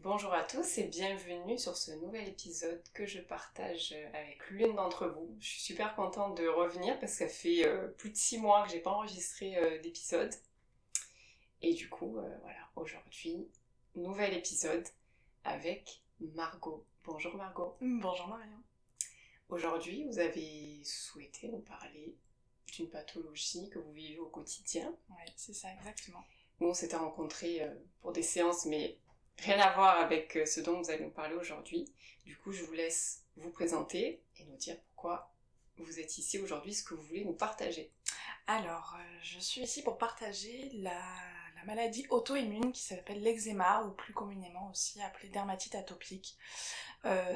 Bonjour à tous et bienvenue sur ce nouvel épisode que je partage avec l'une d'entre vous. Je suis super contente de revenir parce que ça fait plus de 6 mois que j'ai pas enregistré d'épisode. Et du coup, voilà, aujourd'hui, nouvel épisode avec Margot. Bonjour Margot. Bonjour Marion. Aujourd'hui, vous avez souhaité nous parler d'une pathologie que vous vivez au quotidien. Oui, c'est ça, exactement. Nous, on s'était rencontrés pour des séances, mais rien à voir avec ce dont nous allons parler aujourd'hui. Du coup, je vous laisse vous présenter et nous dire pourquoi vous êtes ici aujourd'hui, ce que vous voulez nous partager. Alors, je suis ici pour partager la maladie auto-immune qui s'appelle l'eczéma, ou plus communément aussi appelée dermatite atopique.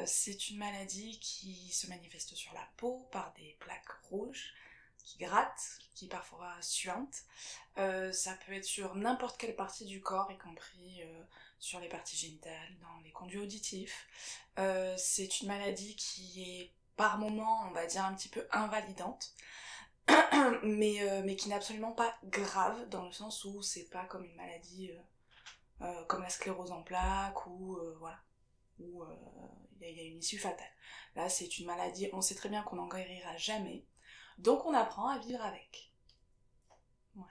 C'est une maladie qui se manifeste sur la peau par des plaques rouges, qui grattent, qui est parfois suinte. Ça peut être sur n'importe quelle partie du corps, y compris sur les parties génitales, dans les conduits auditifs. C'est une maladie qui est par moments, on va dire, un petit peu invalidante, mais qui n'est absolument pas grave, dans le sens où c'est pas comme une maladie comme la sclérose en plaques, où voilà, où il y a une issue fatale. Là, c'est une maladie, on sait très bien qu'on n'en guérira jamais, donc on apprend à vivre avec. Voilà.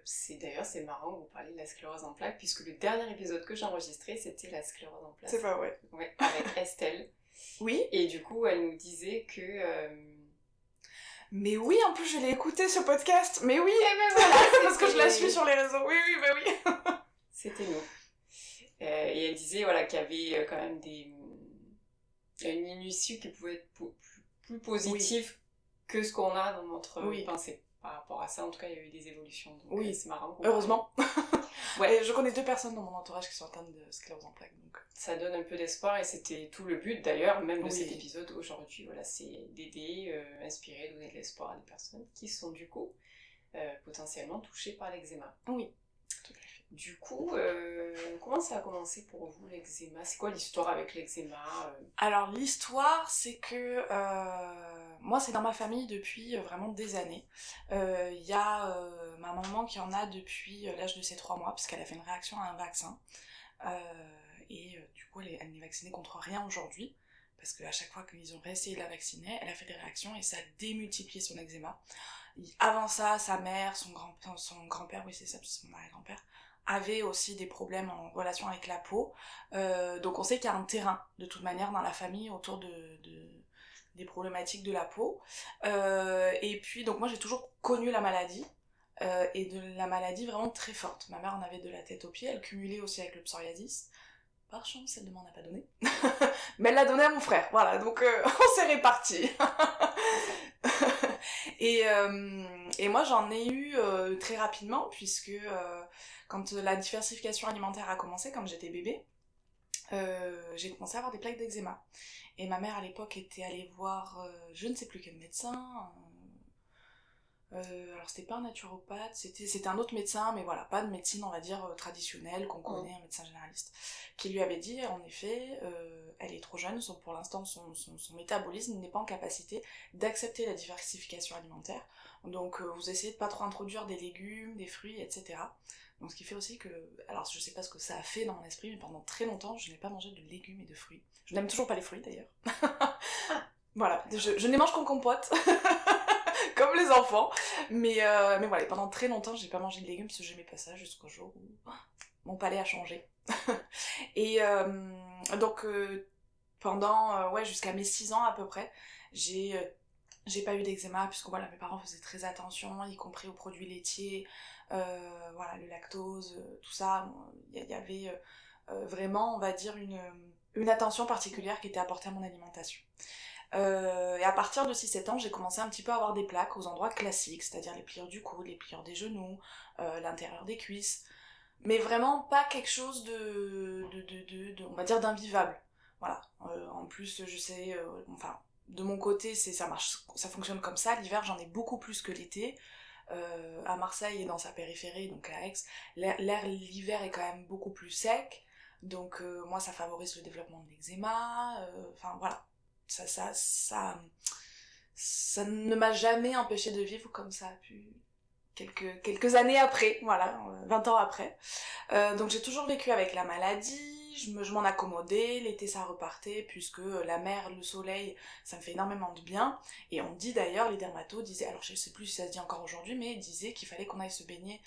C'est marrant que vous parliez de la sclérose en plaques, puisque le dernier épisode que j'ai enregistré, c'était la sclérose en plaques. C'est pas vrai. Ouais, avec Estelle. Oui. Et du coup, elle nous disait que... Mais oui, en plus je l'ai écouté ce podcast. Mais oui, et ben voilà, parce que je la suis sur les réseaux. Oui, bah oui. C'était nous. Et elle disait voilà, qu'il y avait quand même une issue qui pouvait être plus positive que ce qu'on a dans notre pensée. Par rapport à ça, en tout cas, il y a eu des évolutions. Donc c'est marrant. Heureusement. Ouais. Et je connais 2 personnes dans mon entourage qui sont atteintes de sclérose en plaques. Donc ça donne un peu d'espoir et c'était tout le but d'ailleurs, même de cet épisode aujourd'hui. Voilà, c'est d'aider, inspirer, donner de l'espoir à des personnes qui sont du coup potentiellement touchées par l'eczéma. Oui. Du coup, comment ça a commencé pour vous l'eczéma ? C'est quoi l'histoire avec l'eczéma ? Alors l'histoire, c'est que moi c'est dans ma famille depuis vraiment des années. Il y a ma maman qui en a depuis l'âge de ses 3 mois, puisqu'elle a fait une réaction à un vaccin. Et du coup elle n'est vaccinée contre rien aujourd'hui, parce qu'à chaque fois qu'ils ont réessayé de la vacciner, elle a fait des réactions et ça a démultiplié son eczéma. Avant ça, sa mère, son grand-père, oui c'est ça, c'est mon arrière-grand-père, avait aussi des problèmes en relation avec la peau. Donc on sait qu'il y a un terrain, de toute manière, dans la famille autour des problématiques de la peau. Et puis, donc moi j'ai toujours connu la maladie, et de la maladie vraiment très forte. Ma mère en avait de la tête aux pieds, elle cumulait aussi avec le psoriasis. Par chance, elle ne m'en a pas donné. Mais elle l'a donné à mon frère, voilà, donc on s'est répartis. Et moi j'en ai eu très rapidement, puisque quand la diversification alimentaire a commencé, quand j'étais bébé, j'ai commencé à avoir des plaques d'eczéma. Et ma mère à l'époque était allée voir je ne sais plus quel médecin, alors c'était pas un naturopathe, c'était un autre médecin, mais voilà, pas de médecine on va dire traditionnelle qu'on connaît, un médecin généraliste, qui lui avait dit en effet elle est trop jeune, pour l'instant son métabolisme n'est pas en capacité d'accepter la diversification alimentaire, donc vous essayez de pas trop introduire des légumes, des fruits, etc. Donc ce qui fait aussi que, alors je sais pas ce que ça a fait dans mon esprit, mais pendant très longtemps je n'ai pas mangé de légumes et de fruits. Je n'aime toujours pas les fruits d'ailleurs. Voilà, je ne les mange qu'en compote. Comme les enfants, mais voilà, pendant très longtemps j'ai pas mangé de légumes parce que j'aimais pas ça, jusqu'au jour où mon palais a changé. Et donc pendant jusqu'à mes 6 ans à peu près, j'ai pas eu d'eczéma, puisque voilà, mes parents faisaient très attention, y compris aux produits laitiers, voilà, le lactose, tout ça. Il y avait vraiment, on va dire, une attention particulière qui était apportée à mon alimentation. Et à partir de 6-7 ans, j'ai commencé un petit peu à avoir des plaques aux endroits classiques, c'est-à-dire les pliures du coude, les pliures des genoux, l'intérieur des cuisses, mais vraiment pas quelque chose de on va dire, d'invivable. Voilà. En plus, je sais, enfin, de mon côté, ça fonctionne comme ça. L'hiver, j'en ai beaucoup plus que l'été. À Marseille et dans sa périphérie, donc à Aix, l'hiver est quand même beaucoup plus sec, donc moi ça favorise le développement de l'eczéma, enfin voilà. Ça ne m'a jamais empêché de vivre comme ça a pu quelques années après, voilà, 20 ans après. Donc j'ai toujours vécu avec la maladie, puis je m'en accommodais, l'été ça repartait, puisque la mer, le soleil, ça me fait énormément de bien. Et on dit d'ailleurs, les dermatos disaient, alors je sais plus si ça se dit encore aujourd'hui, mais ils disaient qu'il fallait qu'on aille se baigner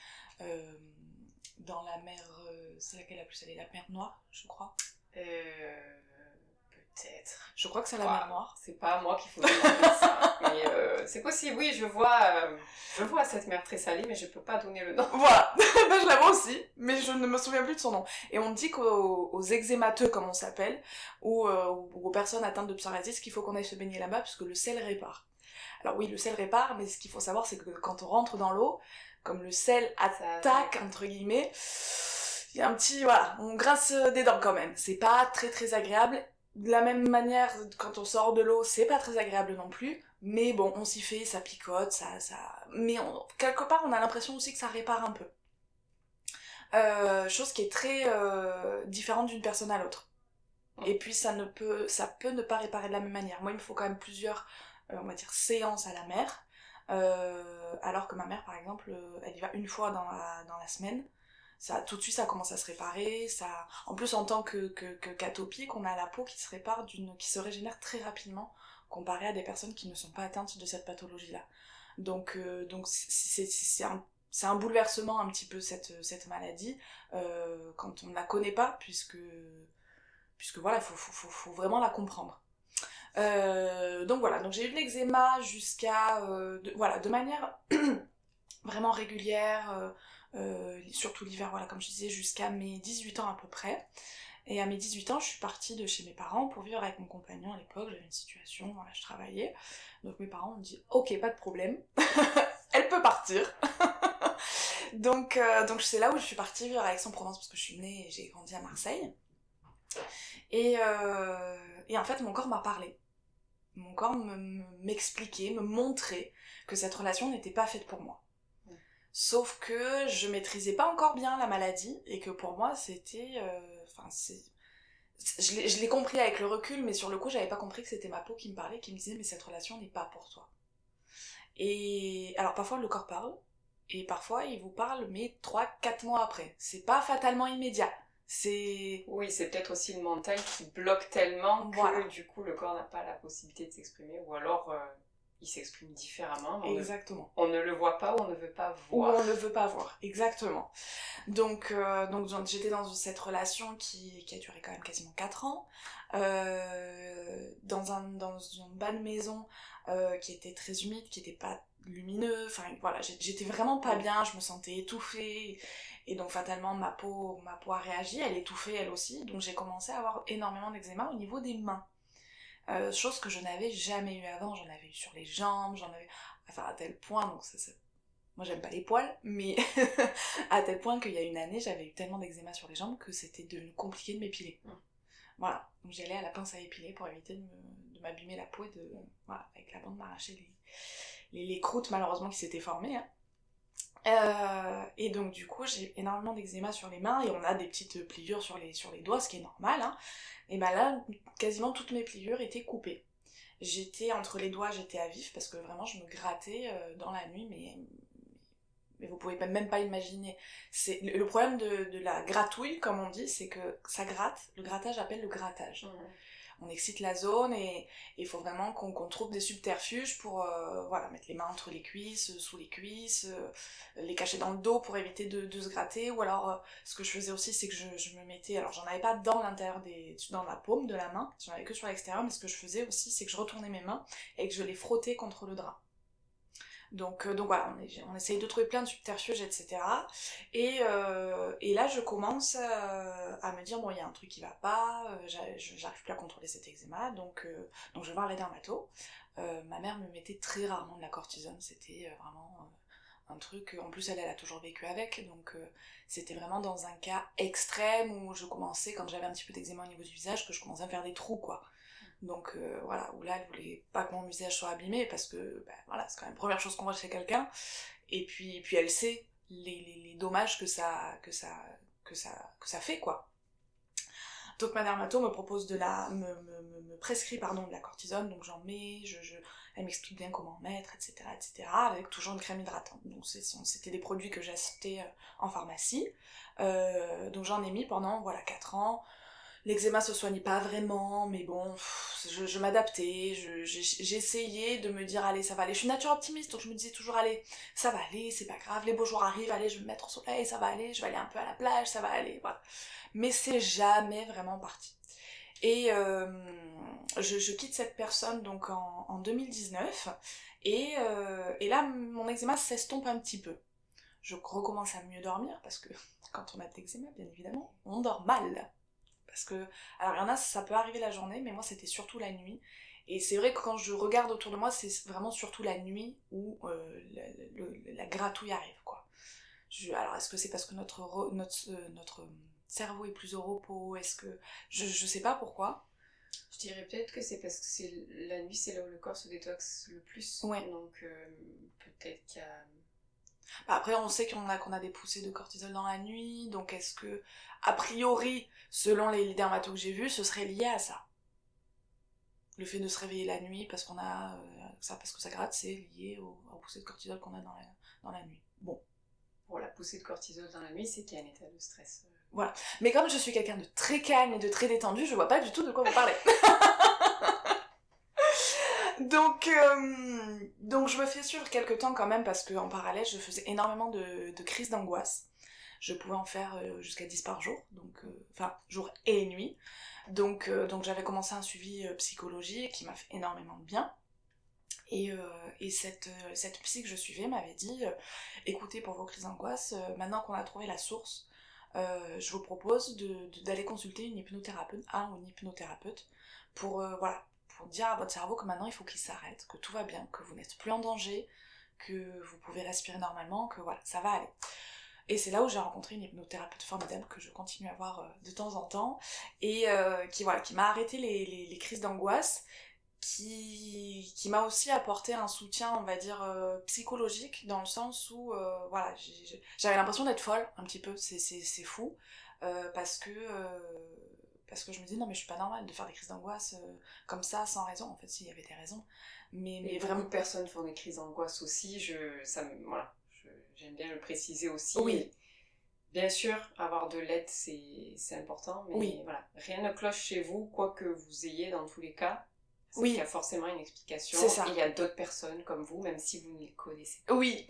dans la mer, c'est laquelle la plus salée, la mer Noire, je crois. Peut-être. Je crois que c'est la mer Noire. C'est pas à moi qu'il faut demander ça. Mais c'est possible, oui, je vois cette mer très salée, mais je peux pas donner le nom. Voilà, ben, je la vois aussi, mais je ne me souviens plus de son nom. Et on dit qu'aux eczémateux, comme on s'appelle, ou aux personnes atteintes de psoriasis, qu'il faut qu'on aille se baigner là-bas, puisque le sel répare. Alors oui, le sel répare, mais ce qu'il faut savoir, c'est que quand on rentre dans l'eau, comme le sel attaque, entre guillemets, il y a un petit, voilà, on grince des dents quand même. C'est pas très très agréable. De la même manière, quand on sort de l'eau, c'est pas très agréable non plus. Mais bon, on s'y fait, ça picote, mais quelque part, on a l'impression aussi que ça répare un peu. Chose qui est très différente d'une personne à l'autre. Et puis ça peut ne pas réparer de la même manière. Moi, il me faut quand même plusieurs, on va dire, séances à la mer. Alors que ma mère, par exemple, elle y va une fois dans la semaine. Ça, tout de suite, ça commence à se réparer. Ça... En plus, en tant qu'atopique, on a la peau qui se répare, qui se régénère très rapidement, comparé à des personnes qui ne sont pas atteintes de cette pathologie-là. Donc c'est un bouleversement un petit peu cette maladie, quand on ne la connaît pas, puisque voilà, il faut vraiment la comprendre. Donc voilà, donc j'ai eu de l'eczéma jusqu'à... de manière vraiment régulière, surtout l'hiver, voilà, comme je disais, jusqu'à mes 18 ans à peu près. Et à mes 18 ans, je suis partie de chez mes parents pour vivre avec mon compagnon à l'époque. J'avais une situation, voilà, je travaillais. Donc mes parents m'ont dit « Ok, pas de problème, elle peut partir !» Donc c'est là où je suis partie vivre à Aix-en-Provence, parce que je suis née et j'ai grandi à Marseille. Et en fait, mon corps m'a parlé. Mon corps m'expliquait, me montrait que cette relation n'était pas faite pour moi. Sauf que je maîtrisais pas encore bien la maladie, et que pour moi c'était... je l'ai compris avec le recul, mais sur le coup j'avais pas compris que c'était ma peau qui me parlait, qui me disait mais cette relation n'est pas pour toi. Et alors parfois le corps parle, et parfois il vous parle mais 3-4 mois après. C'est pas fatalement immédiat. Oui, c'est peut-être aussi le mental qui bloque tellement que voilà. Du coup le corps n'a pas la possibilité de s'exprimer, ou alors il s'exprime différemment. Exactement. On ne le voit pas, ou on ne veut pas voir. Ou on ne veut pas voir, exactement. Donc j'étais dans cette relation qui a duré quand même quasiment 4 ans, dans une bonne maison qui était très humide, qui était pas lumineux, enfin voilà, j'étais vraiment pas bien, je me sentais étouffée, et donc fatalement ma peau a réagi, elle étouffait elle aussi, donc j'ai commencé à avoir énormément d'eczéma au niveau des mains. Chose que je n'avais jamais eu avant, j'en avais eu sur les jambes, enfin à tel point, donc moi j'aime pas les poils, mais à tel point qu'il y a une année j'avais eu tellement d'eczéma sur les jambes que c'était devenu compliqué de m'épiler. Voilà, donc j'allais à la pince à épiler pour éviter de m'abîmer la peau et voilà, avec la bande m'arracher les croûtes malheureusement qui s'étaient formées. Et donc du coup j'ai énormément d'eczéma sur les mains, et on a des petites pliures sur les doigts, ce qui est normal, hein. Et ben là, quasiment toutes mes pliures étaient coupées. J'étais entre les doigts, j'étais à vif, parce que vraiment je me grattais dans la nuit, mais vous pouvez même pas imaginer. C'est le problème de la gratouille, comme on dit, c'est que ça gratte. Le grattage appelle le grattage. On excite la zone, et il faut vraiment qu'on trouve des subterfuges pour voilà, mettre les mains entre les cuisses, sous les cuisses, les cacher dans le dos pour éviter de se gratter. Ou alors ce que je faisais aussi, c'est que je me mettais, alors j'en avais pas dans l'intérieur dans la paume de la main, j'en avais que sur l'extérieur, mais ce que je faisais aussi, c'est que je retournais mes mains et que je les frottais contre le drap. Donc voilà, on essaye de trouver plein de subterfuges, etc. Et là, je commence à me dire, bon, il y a un truc qui va pas, j'arrive plus à contrôler cet eczéma, donc je vais voir les dermatos. Ma mère me mettait très rarement de la cortisone, c'était vraiment un truc, en plus elle a toujours vécu avec, donc c'était vraiment dans un cas extrême où je commençais, quand j'avais un petit peu d'eczéma au niveau du visage, que je commençais à me faire des trous, quoi. Donc voilà, où là elle voulait pas que mon visage soit abîmé, parce que voilà, c'est quand même la première chose qu'on voit chez quelqu'un, et puis elle sait les dommages que ça fait, quoi. Donc ma dermato me propose me prescrit de la cortisone, donc j'en mets, elle m'explique bien comment en mettre, etc., avec toujours une crème hydratante. Donc c'était des produits que j'ai achetés en pharmacie, donc j'en ai mis pendant 4 ans. L'eczéma se soigne pas vraiment, mais bon, je m'adaptais, j'ai essayé de me dire allez ça va aller, je suis nature optimiste donc je me disais toujours allez ça va aller, c'est pas grave, les beaux jours arrivent, allez je vais me mettre au soleil, ça va aller, je vais aller un peu à la plage, ça va aller, voilà. Mais c'est jamais vraiment parti. Et je quitte cette personne donc en 2019 et là mon eczéma s'estompe un petit peu. Je recommence à mieux dormir parce que quand on a de l'eczéma bien évidemment, on dort mal. Parce que, alors il y en a, ça peut arriver la journée, mais moi c'était surtout la nuit. Et c'est vrai que quand je regarde autour de moi, c'est vraiment surtout la nuit où la gratouille arrive, quoi. Alors est-ce que c'est parce que notre cerveau est plus au repos? Est-ce que... Je sais pas pourquoi. Je dirais peut-être que c'est parce que la nuit, c'est là où le corps se détoxe le plus. Ouais. Donc peut-être qu'il y a... Bah après, on sait qu'on a des poussées de cortisol dans la nuit, donc est-ce que, a priori, selon les dermatos que j'ai vus, ce serait lié à ça? Le fait de se réveiller la nuit parce qu'on a ça, parce que ça gratte, c'est lié aux poussées de cortisol qu'on a dans la nuit. Bon. Pour la poussée de cortisol dans la nuit, c'est qu'il y a un état de stress. Voilà. Mais comme je suis quelqu'un de très calme et de très détendu, je vois pas du tout de quoi vous parlez. Donc je me fais suivre quelques temps quand même parce qu'en parallèle, je faisais énormément de crises d'angoisse. Je pouvais en faire jusqu'à 10 par jour, donc enfin jour et nuit. Donc j'avais commencé un suivi psychologique qui m'a fait énormément de bien. Et cette psy que je suivais m'avait dit écoutez, pour vos crises d'angoisse, maintenant qu'on a trouvé la source, je vous propose d'aller consulter une hypnothérapeute, un ou une hypnothérapeute, pour voilà, pour dire à votre cerveau que maintenant il faut qu'il s'arrête, que tout va bien, que vous n'êtes plus en danger, que vous pouvez respirer normalement, que voilà, ça va aller. Et c'est là où j'ai rencontré une hypnothérapeute formidable que je continue à voir de temps en temps, et qui m'a arrêté les crises d'angoisse, qui m'a aussi apporté un soutien, on va dire, psychologique, dans le sens où, voilà, j'avais l'impression d'être folle, un petit peu, c'est fou, parce que je me dis, non mais je suis pas normale de faire des crises d'angoisse comme ça, sans raison, en fait, s'il y avait des raisons. Mais vraiment... Beaucoup de personnes font des crises d'angoisse aussi, voilà, j'aime bien le préciser aussi. Oui. Bien sûr, avoir de l'aide, c'est important, mais oui. Voilà, rien ne cloche chez vous, quoi que vous ayez dans tous les cas. Oui. Il y a forcément une explication. C'est ça. Et il y a d'autres personnes comme vous, même si vous ne les connaissez pas. Oui.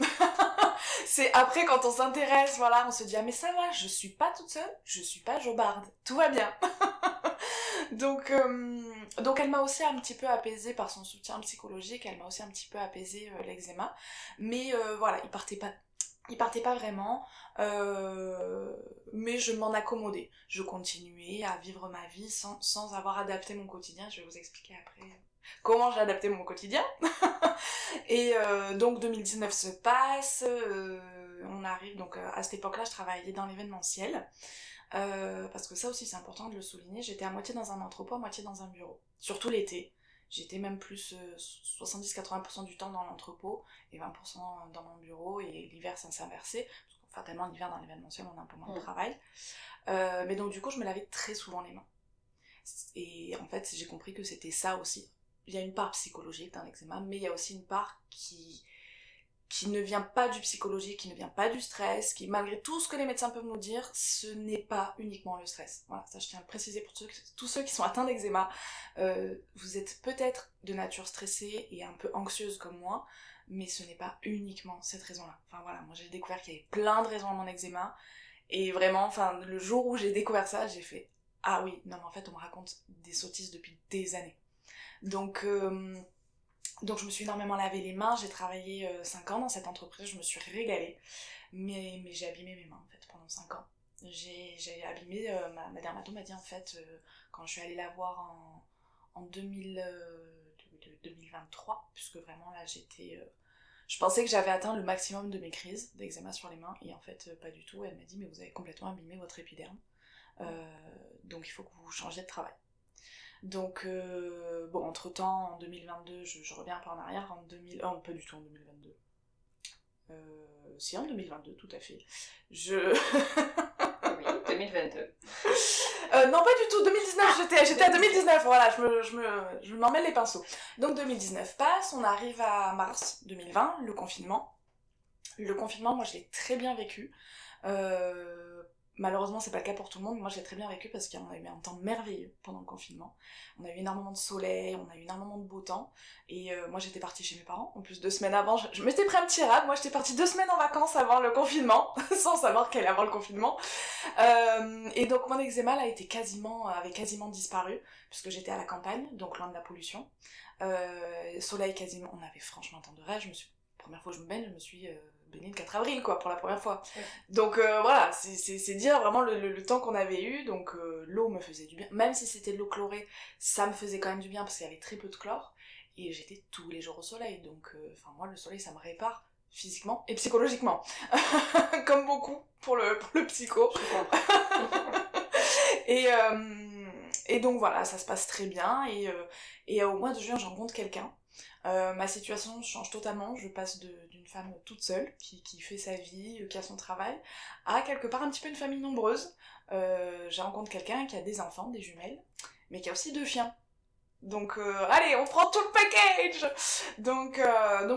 C'est après, quand on s'intéresse, voilà, on se dit, ah mais ça va, je suis pas toute seule, je suis pas jobarde, tout va bien. Donc elle m'a aussi un petit peu apaisée par son soutien psychologique, elle m'a aussi un petit peu apaisé l'eczéma, mais voilà, il partait pas vraiment, mais je m'en accommodais. Je continuais à vivre ma vie sans avoir adapté mon quotidien. Je vais vous expliquer après comment j'ai adapté mon quotidien. Et donc 2019 se passe, on arrive, donc à cette époque-là, je travaillais dans l'événementiel. Parce que ça aussi c'est important de le souligner, j'étais à moitié dans un entrepôt, à moitié dans un bureau. Surtout l'été. J'étais même plus 70-80% du temps dans l'entrepôt et 20% dans mon bureau, et l'hiver ça s'est inversé, parce que tellement l'hiver dans l'événementiel on a un peu moins de travail. Mais donc du coup je me lavais très souvent les mains. Et en fait j'ai compris que c'était ça aussi. Il y a une part psychologique dans l'eczéma, mais il y a aussi une part qui ne vient pas du psychologique, qui ne vient pas du stress, qui, malgré tout ce que les médecins peuvent nous dire, ce n'est pas uniquement le stress. Voilà, ça je tiens à le préciser pour tous ceux qui sont atteints d'eczéma. Vous êtes peut-être de nature stressée et un peu anxieuse comme moi, mais ce n'est pas uniquement cette raison-là. Enfin voilà, moi j'ai découvert qu'il y avait plein de raisons à mon eczéma, et vraiment, enfin, le jour où j'ai découvert ça, j'ai fait « Ah oui, non mais en fait on me raconte des sottises depuis des années ». Donc je me suis énormément lavé les mains, j'ai travaillé 5 ans dans cette entreprise, je me suis régalée, mais j'ai abîmé mes mains en fait pendant 5 ans. J'ai abîmé, ma dermato m'a dit en fait, quand je suis allée la voir en 2023, puisque vraiment là j'étais... je pensais que j'avais atteint le maximum de mes crises d'eczéma sur les mains, et en fait pas du tout. Elle m'a dit mais vous avez complètement abîmé votre épiderme, donc il faut que vous changiez de travail. Donc, bon, entre-temps, en 2022, je reviens un peu en arrière, oh, pas du tout en 2022. Si, en 2022, tout à fait. Oui, 2022. Non, pas du tout, 2019, j'étais à 2019, voilà, je m'en mêle les pinceaux. Donc 2019 passe, on arrive à mars 2020, le confinement. Le confinement, moi, je l'ai très bien vécu. Malheureusement, c'est pas le cas pour tout le monde. Moi, j'ai très bien vécu parce qu'on a eu un temps merveilleux pendant le confinement. On a eu énormément de soleil, on a eu énormément de beau temps. Et moi, j'étais partie chez mes parents. En plus, 2 semaines avant, je m'étais pris un petit rad. Moi, j'étais partie 2 semaines en vacances avant le confinement, sans savoir qu'elle allait avant le confinement. Et donc, mon eczéma avait quasiment disparu, puisque j'étais à la campagne, donc loin de la pollution. Soleil quasiment, on avait franchement un temps de rêve. Première fois que je me baigne, je me suis baignée le 4 avril, quoi, pour la première fois. Ouais. Donc voilà, c'est dire vraiment le temps qu'on avait eu. Donc l'eau me faisait du bien, même si c'était de l'eau chlorée, ça me faisait quand même du bien parce qu'il y avait très peu de chlore. Et j'étais tous les jours au soleil, donc moi le soleil ça me répare physiquement et psychologiquement. Comme beaucoup pour le psycho. Je comprends. Et donc voilà, ça se passe très bien. Et au mois de juin, je rencontre quelqu'un. Ma situation change totalement. Je passe d'une femme toute seule, qui fait sa vie, qui a son travail, à quelque part un petit peu une famille nombreuse. Je rencontre quelqu'un qui a des enfants, des jumelles, mais qui a aussi 2 chiens. Donc allez, on prend tout le package. Donc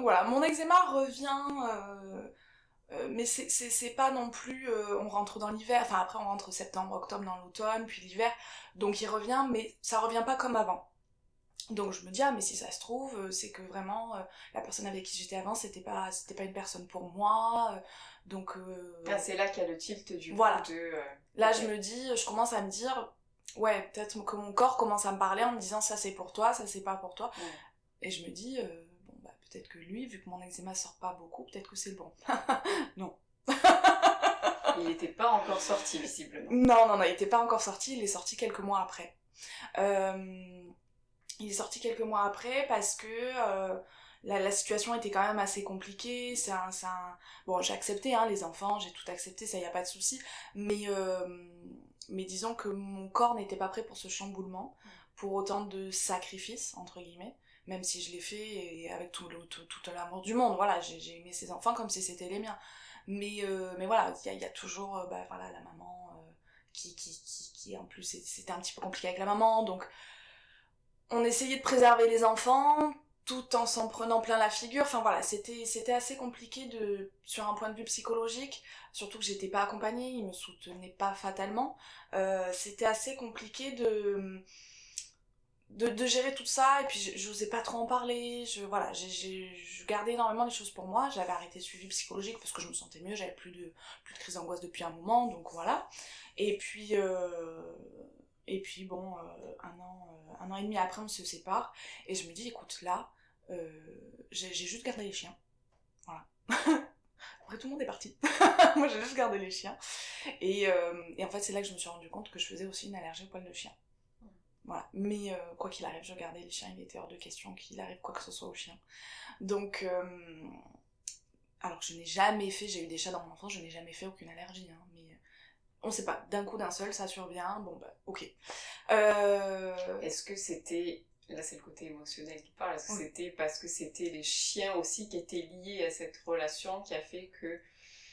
voilà, mon eczéma revient... mais c'est pas non plus on rentre dans l'hiver, enfin après on rentre septembre, octobre dans l'automne, puis l'hiver, donc il revient, mais ça revient pas comme avant. Donc je me dis, ah mais si ça se trouve, c'est que vraiment la personne avec qui j'étais avant, c'était pas une personne pour moi, donc... Ah, c'est là qu'il y a le tilt du voilà. coup de... Là okay. Je commence à me dire, ouais, peut-être que mon corps commence à me parler en me disant, ça c'est pour toi, ça c'est pas pour toi, et je me dis... peut-être que lui, vu que mon eczéma sort pas beaucoup, peut-être que c'est le bon. Non. Il était pas encore sorti, visiblement. Non, il était pas encore sorti, il est sorti quelques mois après. Il est sorti quelques mois après parce que la situation était quand même assez compliquée. Bon, j'ai accepté, hein, les enfants, j'ai tout accepté, ça y a pas de souci. Mais disons que mon corps n'était pas prêt pour ce chamboulement, pour autant de sacrifices, entre guillemets. Même si je l'ai fait et avec tout l'amour du monde, voilà, j'ai aimé ces enfants comme si c'était les miens. Mais voilà, il y a toujours voilà, la maman qui en plus, c'était un petit peu compliqué avec la maman, donc on essayait de préserver les enfants tout en s'en prenant plein la figure. Enfin voilà, c'était assez compliqué sur un point de vue psychologique, surtout que j'étais pas accompagnée, ils me soutenaient pas fatalement. C'était assez compliqué de gérer tout ça, et puis j'osais pas trop en parler, je gardais énormément les choses pour moi. J'avais arrêté le suivi psychologique parce que je me sentais mieux, j'avais plus de crise d'angoisse depuis un moment, donc voilà. Et puis bon, un an et demi après on se sépare, et je me dis écoute là, j'ai juste gardé les chiens, voilà. Après tout le monde est parti, moi j'ai juste gardé les chiens, et en fait c'est là que je me suis rendu compte que je faisais aussi une allergie aux poils de chien. Voilà. Mais quoi qu'il arrive, je gardais les chiens, il était hors de question qu'il arrive quoi que ce soit aux chiens. Donc, alors je n'ai jamais fait, j'ai eu des chats dans mon enfance, je n'ai jamais fait aucune allergie, hein, mais on sait pas, d'un coup d'un seul ça survient, bon bah ok. Est-ce que c'était, là c'est le côté émotionnel qui parle, est-ce que c'était parce que c'était les chiens aussi qui étaient liés à cette relation qui a fait que...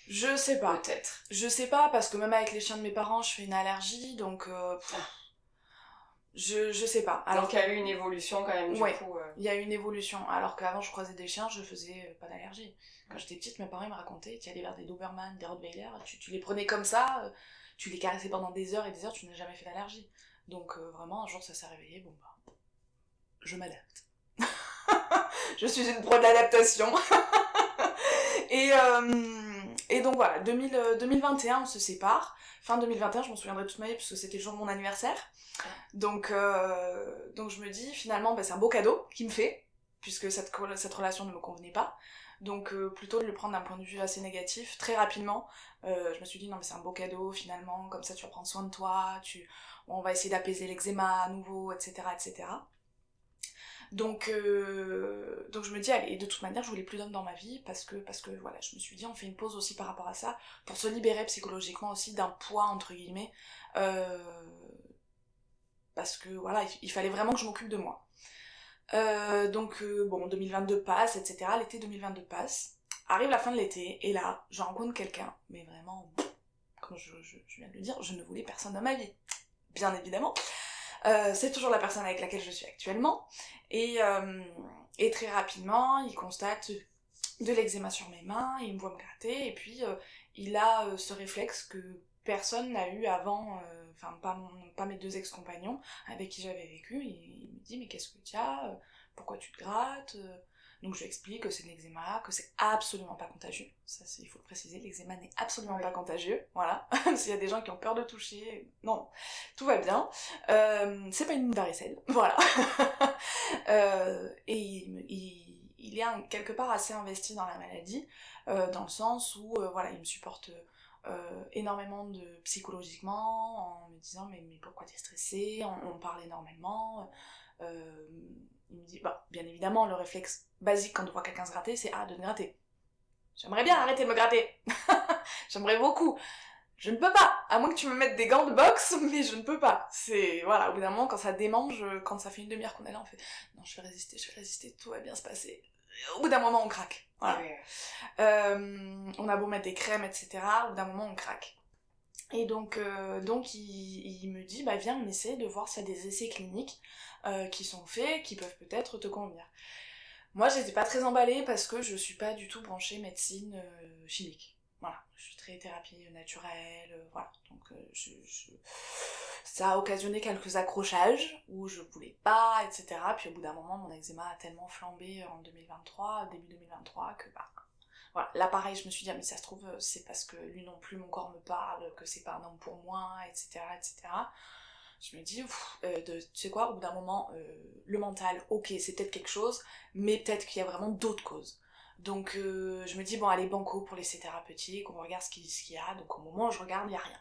Je sais pas. Peut-être. Je sais pas, parce que même avec les chiens de mes parents, je fais une allergie, donc... Je sais pas. Alors qu'il y a eu une évolution quand même, du coup. Il y a eu une évolution. Alors qu'avant, je croisais des chiens, je faisais pas d'allergie. Quand j'étais petite, mes parents me racontaient, tu allais vers des Doberman, des Rottweiler, tu les prenais comme ça, tu les caressais pendant des heures et des heures, tu n'as jamais fait d'allergie. Donc vraiment, un jour, ça s'est réveillé, bon bah, je m'adapte. Je suis une pro de l'adaptation. Et donc voilà, 2021, on se sépare. Fin 2021, je m'en souviendrai toute ma vie, parce que c'était le jour de mon anniversaire. Donc je me dis, finalement, c'est un beau cadeau qu'il me fait, puisque cette relation ne me convenait pas. Donc plutôt de le prendre d'un point de vue assez négatif, très rapidement, je me suis dit, non mais c'est un beau cadeau, finalement, comme ça tu vas prendre soin de toi, on va essayer d'apaiser l'eczéma à nouveau, etc., etc. Donc je me dis, allez, de toute manière, je voulais plus d'hommes dans ma vie, parce que voilà, je me suis dit, on fait une pause aussi par rapport à ça, pour se libérer psychologiquement aussi d'un poids, entre guillemets, parce que voilà, il fallait vraiment que je m'occupe de moi. Bon, 2022 passe, etc. L'été 2022 passe, arrive la fin de l'été, et là, je rencontre quelqu'un, mais vraiment, comme je viens de le dire, je ne voulais personne dans ma vie, bien évidemment. C'est toujours la personne avec laquelle je suis actuellement, et très rapidement, il constate de l'eczéma sur mes mains, il me voit me gratter, et puis il a ce réflexe que personne n'a eu avant, pas mes 2 ex-compagnons avec qui j'avais vécu. Il me dit mais qu'est-ce que tu as, pourquoi tu te grattes. Donc je lui explique que c'est de l'eczéma, que c'est absolument pas contagieux. Ça, il faut le préciser, l'eczéma n'est absolument pas contagieux, voilà. S'il y a des gens qui ont peur de toucher, non, tout va bien. C'est pas une varicelle, voilà. Et il est quelque part assez investi dans la maladie, dans le sens où, voilà, il me supporte énormément psychologiquement, en me disant mais pourquoi t'es stressée, on parle énormément. Il me dit, bah, bien évidemment, le réflexe basique quand on voit quelqu'un se gratter, c'est arrête de te gratter. J'aimerais bien arrêter de me gratter. J'aimerais beaucoup. Je ne peux pas, à moins que tu me mettes des gants de boxe, mais je ne peux pas. C'est, voilà, au bout d'un moment, quand ça démange, quand ça fait une demi-heure qu'on est là, on fait, non, je vais résister, tout va bien se passer. Au bout d'un moment, on craque. Voilà. On a beau mettre des crèmes, etc., au bout d'un moment, on craque. Et donc il me dit, bah viens, on essaie de voir s'il y a des essais cliniques qui sont faits, qui peuvent peut-être te convenir. Moi, j'étais pas très emballée parce que je suis pas du tout branchée médecine chimique. Voilà, je suis très thérapie naturelle, voilà. Donc ça a occasionné quelques accrochages où je voulais pas, etc. Puis au bout d'un moment, mon eczéma a tellement flambé en 2023, début 2023, que bah voilà, là pareil, je me suis dit, ah, mais ça se trouve, c'est parce que lui non plus, mon corps me parle, que c'est pas un homme pour moi, etc. etc. Je me dis, tu sais quoi, au bout d'un moment, le mental, ok, c'est peut-être quelque chose, mais peut-être qu'il y a vraiment d'autres causes. Donc je me dis, bon, allez, banco pour l'essai thérapeutique, on regarde ce qu'il y a. Donc au moment où je regarde, il y a rien.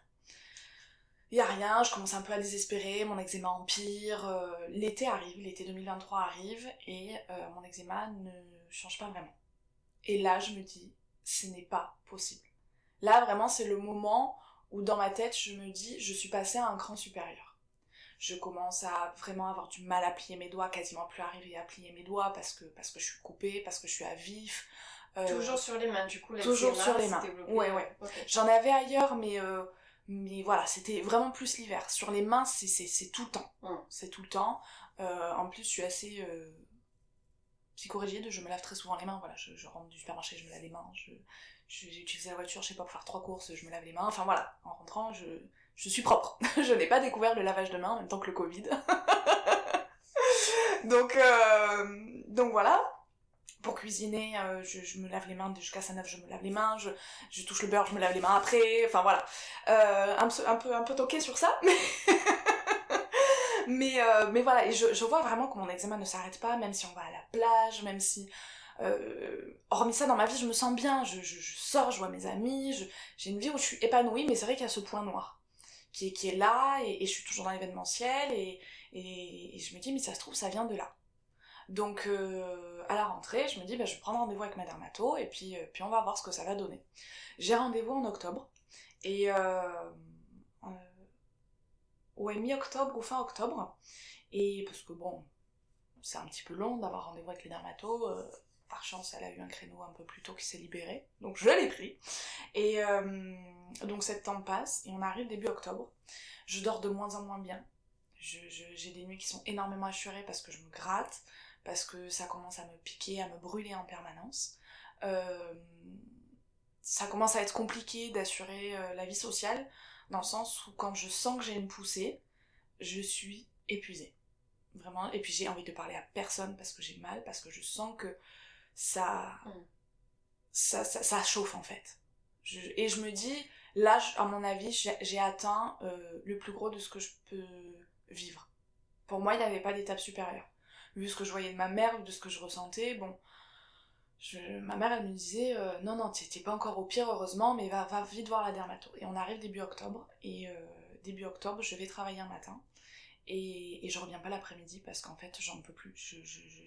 Il y a rien, je commence un peu à désespérer, mon eczéma empire, l'été arrive, l'été 2023 arrive, et mon eczéma ne change pas vraiment. Et là, je me dis, ce n'est pas possible. Là, vraiment, c'est le moment où dans ma tête, je me dis, je suis passée à un cran supérieur. Je commence à vraiment avoir du mal à plier mes doigts, quasiment plus arriver à plier mes doigts parce que je suis coupée, parce que je suis à vif. Toujours sur les mains, du coup, toujours sur les mains. Ouais. Okay. J'en avais ailleurs, mais voilà, c'était vraiment plus l'hiver. Sur les mains, c'est tout le temps. C'est tout le temps. En plus, je suis assez psychorigide, je me lave très souvent les mains, voilà, je rentre du supermarché, je me lave les mains, j'ai utilisé la voiture, je sais pas, pour faire 3 courses, je me lave les mains, enfin voilà, en rentrant, je suis propre. Je n'ai pas découvert le lavage de mains en même temps que le Covid. donc voilà. Pour cuisiner, je me lave les mains, jusqu'à 9, je me lave les mains, je touche le beurre, je me lave les mains après, enfin voilà. Un peu toquée sur ça, mais voilà, et je vois vraiment que mon eczéma ne s'arrête pas, même si on va à la plage, même si... hormis ça, dans ma vie, je me sens bien, je sors, je vois mes amis, j'ai une vie où je suis épanouie, mais c'est vrai qu'il y a ce point noir qui est là, et je suis toujours dans l'événementiel, et je me dis, mais ça se trouve, ça vient de là. Donc à la rentrée, je me dis, bah, je vais prendre rendez-vous avec ma dermato, et puis on va voir ce que ça va donner. J'ai rendez-vous en octobre, et ouais, mi-octobre ou fin octobre, et parce que bon, c'est un petit peu long d'avoir rendez-vous avec les dermatos, par chance elle a eu un créneau un peu plus tôt qui s'est libéré, donc je l'ai pris, et donc septembre passe, et on arrive début octobre, je dors de moins en moins bien, j'ai des nuits qui sont énormément hachurées parce que je me gratte, parce que ça commence à me piquer, à me brûler en permanence, ça commence à être compliqué d'assurer la vie sociale, dans le sens où quand je sens que j'ai une poussée, je suis épuisée. Vraiment, et puis j'ai envie de parler à personne parce que j'ai mal, parce que je sens que ça chauffe en fait. Et je me dis, là, à mon avis, j'ai atteint le plus gros de ce que je peux vivre. Pour moi, il n'y avait pas d'étape supérieure. Vu ce que je voyais de ma mère, de ce que je ressentais, bon... ma mère, elle me disait, non, t'es pas encore au pire, heureusement, mais va vite voir la dermato. Et on arrive début octobre, et début octobre, je vais travailler un matin, et je reviens pas l'après-midi, parce qu'en fait, j'en peux plus.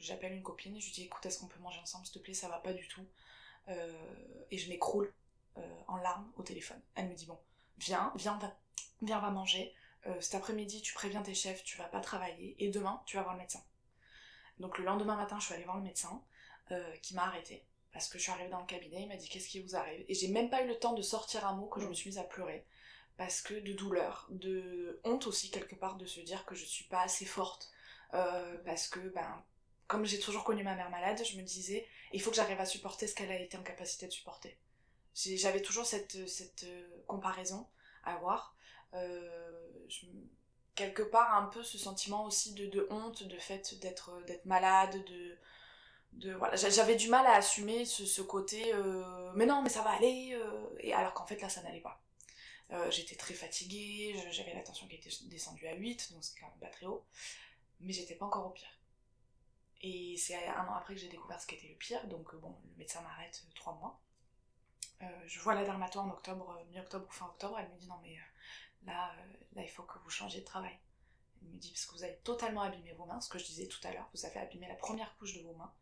J'appelle une copine, je lui dis, écoute, est-ce qu'on peut manger ensemble, s'il te plaît, ça va pas du tout. Et je m'écroule en larmes au téléphone. Elle me dit, bon, viens, on va manger. Cet après-midi, tu préviens tes chefs, tu vas pas travailler, et demain, tu vas voir le médecin. Donc le lendemain matin, je suis allée voir le médecin, qui m'a arrêtée, parce que je suis arrivée dans le cabinet, il m'a dit qu'est-ce qui vous arrive, et j'ai même pas eu le temps de sortir un mot que je me suis mise à pleurer, parce que de douleur, de honte aussi quelque part de se dire que je suis pas assez forte, parce que comme j'ai toujours connu ma mère malade, je me disais il faut que j'arrive à supporter ce qu'elle a été en capacité de supporter. J'avais toujours cette comparaison avoir. Quelque part un peu ce sentiment aussi de honte, de fait d'être malade, voilà. J'avais du mal à assumer ce côté mais non mais ça va aller, et alors qu'en fait là ça n'allait pas. J'étais très fatiguée, j'avais la tension qui était descendue à 8, donc c'est quand même pas très haut, mais j'étais pas encore au pire. Et c'est 1 an après que j'ai découvert ce qu'était le pire, donc bon, le médecin m'arrête 3 mois. Je vois la dermato en octobre, mi-octobre ou fin octobre, elle me dit non mais là il faut que vous changiez de travail. Elle me dit parce que vous avez totalement abîmé vos mains, ce que je disais tout à l'heure, vous avez abîmé la première couche de vos mains.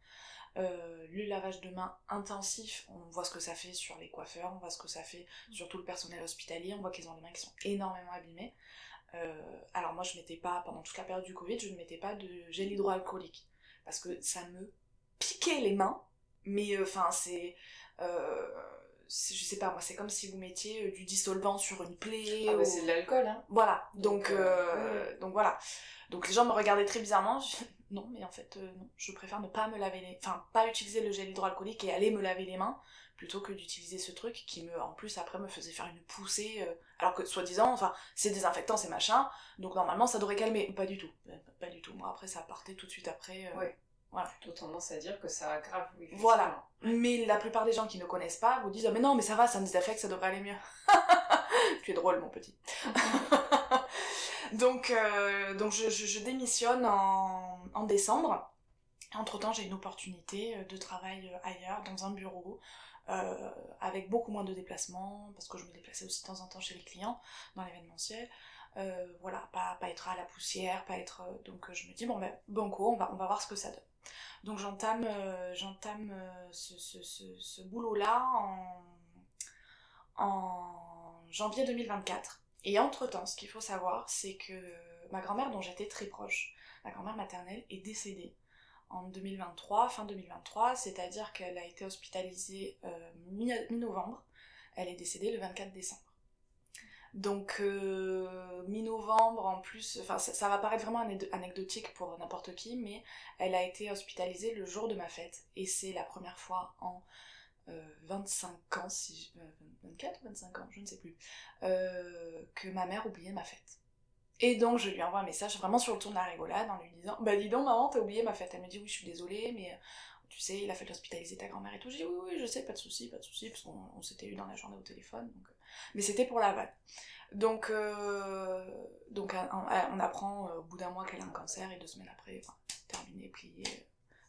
Le lavage de mains intensif, on voit ce que ça fait sur les coiffeurs, on voit ce que ça fait sur tout le personnel hospitalier, on voit qu'ils ont les mains qui sont énormément abîmées. Alors moi je mettais pas, pendant toute la période du Covid, je ne mettais pas de gel hydroalcoolique, parce que ça me piquait les mains, mais enfin je sais pas moi, c'est comme si vous mettiez du dissolvant sur une plaie. Ah bah c'est de l'alcool, hein. Voilà, donc voilà. Donc les gens me regardaient très bizarrement, non mais en fait non, je préfère ne pas me laver les... Enfin, pas utiliser le gel hydroalcoolique et aller me laver les mains, plutôt que d'utiliser ce truc qui en plus après me faisait faire une poussée, alors que soi-disant, enfin, c'est désinfectant, c'est machin, donc normalement ça devrait calmer. Pas du tout, pas du tout. Moi après ça partait tout de suite après. Ouais. Voilà. Plutôt tendance à dire que ça aggrave, oui, effectivement. Voilà. Mais la plupart des gens qui ne connaissent pas vous disent « Ah mais non, mais ça va, ça me désaffecte, ça devrait aller mieux. » Tu es drôle, mon petit. Donc je démissionne en décembre. Entre-temps, j'ai une opportunité de travail ailleurs, dans un bureau, avec beaucoup moins de déplacements, parce que je me déplaçais aussi de temps en temps chez les clients, dans l'événementiel. Voilà, pas être à la poussière, pas être... donc je me dis, bon ben, banco, on va voir ce que ça donne. Donc j'entame ce boulot-là en janvier 2024. Et entre-temps, ce qu'il faut savoir, c'est que ma grand-mère, dont j'étais très proche, ma grand-mère maternelle, est décédée en 2023, fin 2023, c'est-à-dire qu'elle a été hospitalisée mi-novembre, elle est décédée le 24 décembre. Donc mi-novembre en plus, enfin ça va paraître vraiment anecdotique pour n'importe qui, mais elle a été hospitalisée le jour de ma fête, et c'est la première fois en 25 ans, 24 ou 25 ans, je ne sais plus, que ma mère oubliait ma fête. Et donc je lui envoie un message vraiment sur le ton de la rigolade en lui disant « Bah dis donc maman, t'as oublié ma fête ». Elle me dit « Oui, je suis désolée, mais tu sais, il a fallu hospitaliser ta grand-mère et tout ». Je dis « Oui, je sais, pas de souci, parce qu'on s'était eu dans la journée au téléphone. » Mais c'était pour la vanne. Donc on apprend au bout d'un mois qu'elle a un cancer, et 2 semaines après, enfin, terminé, plié.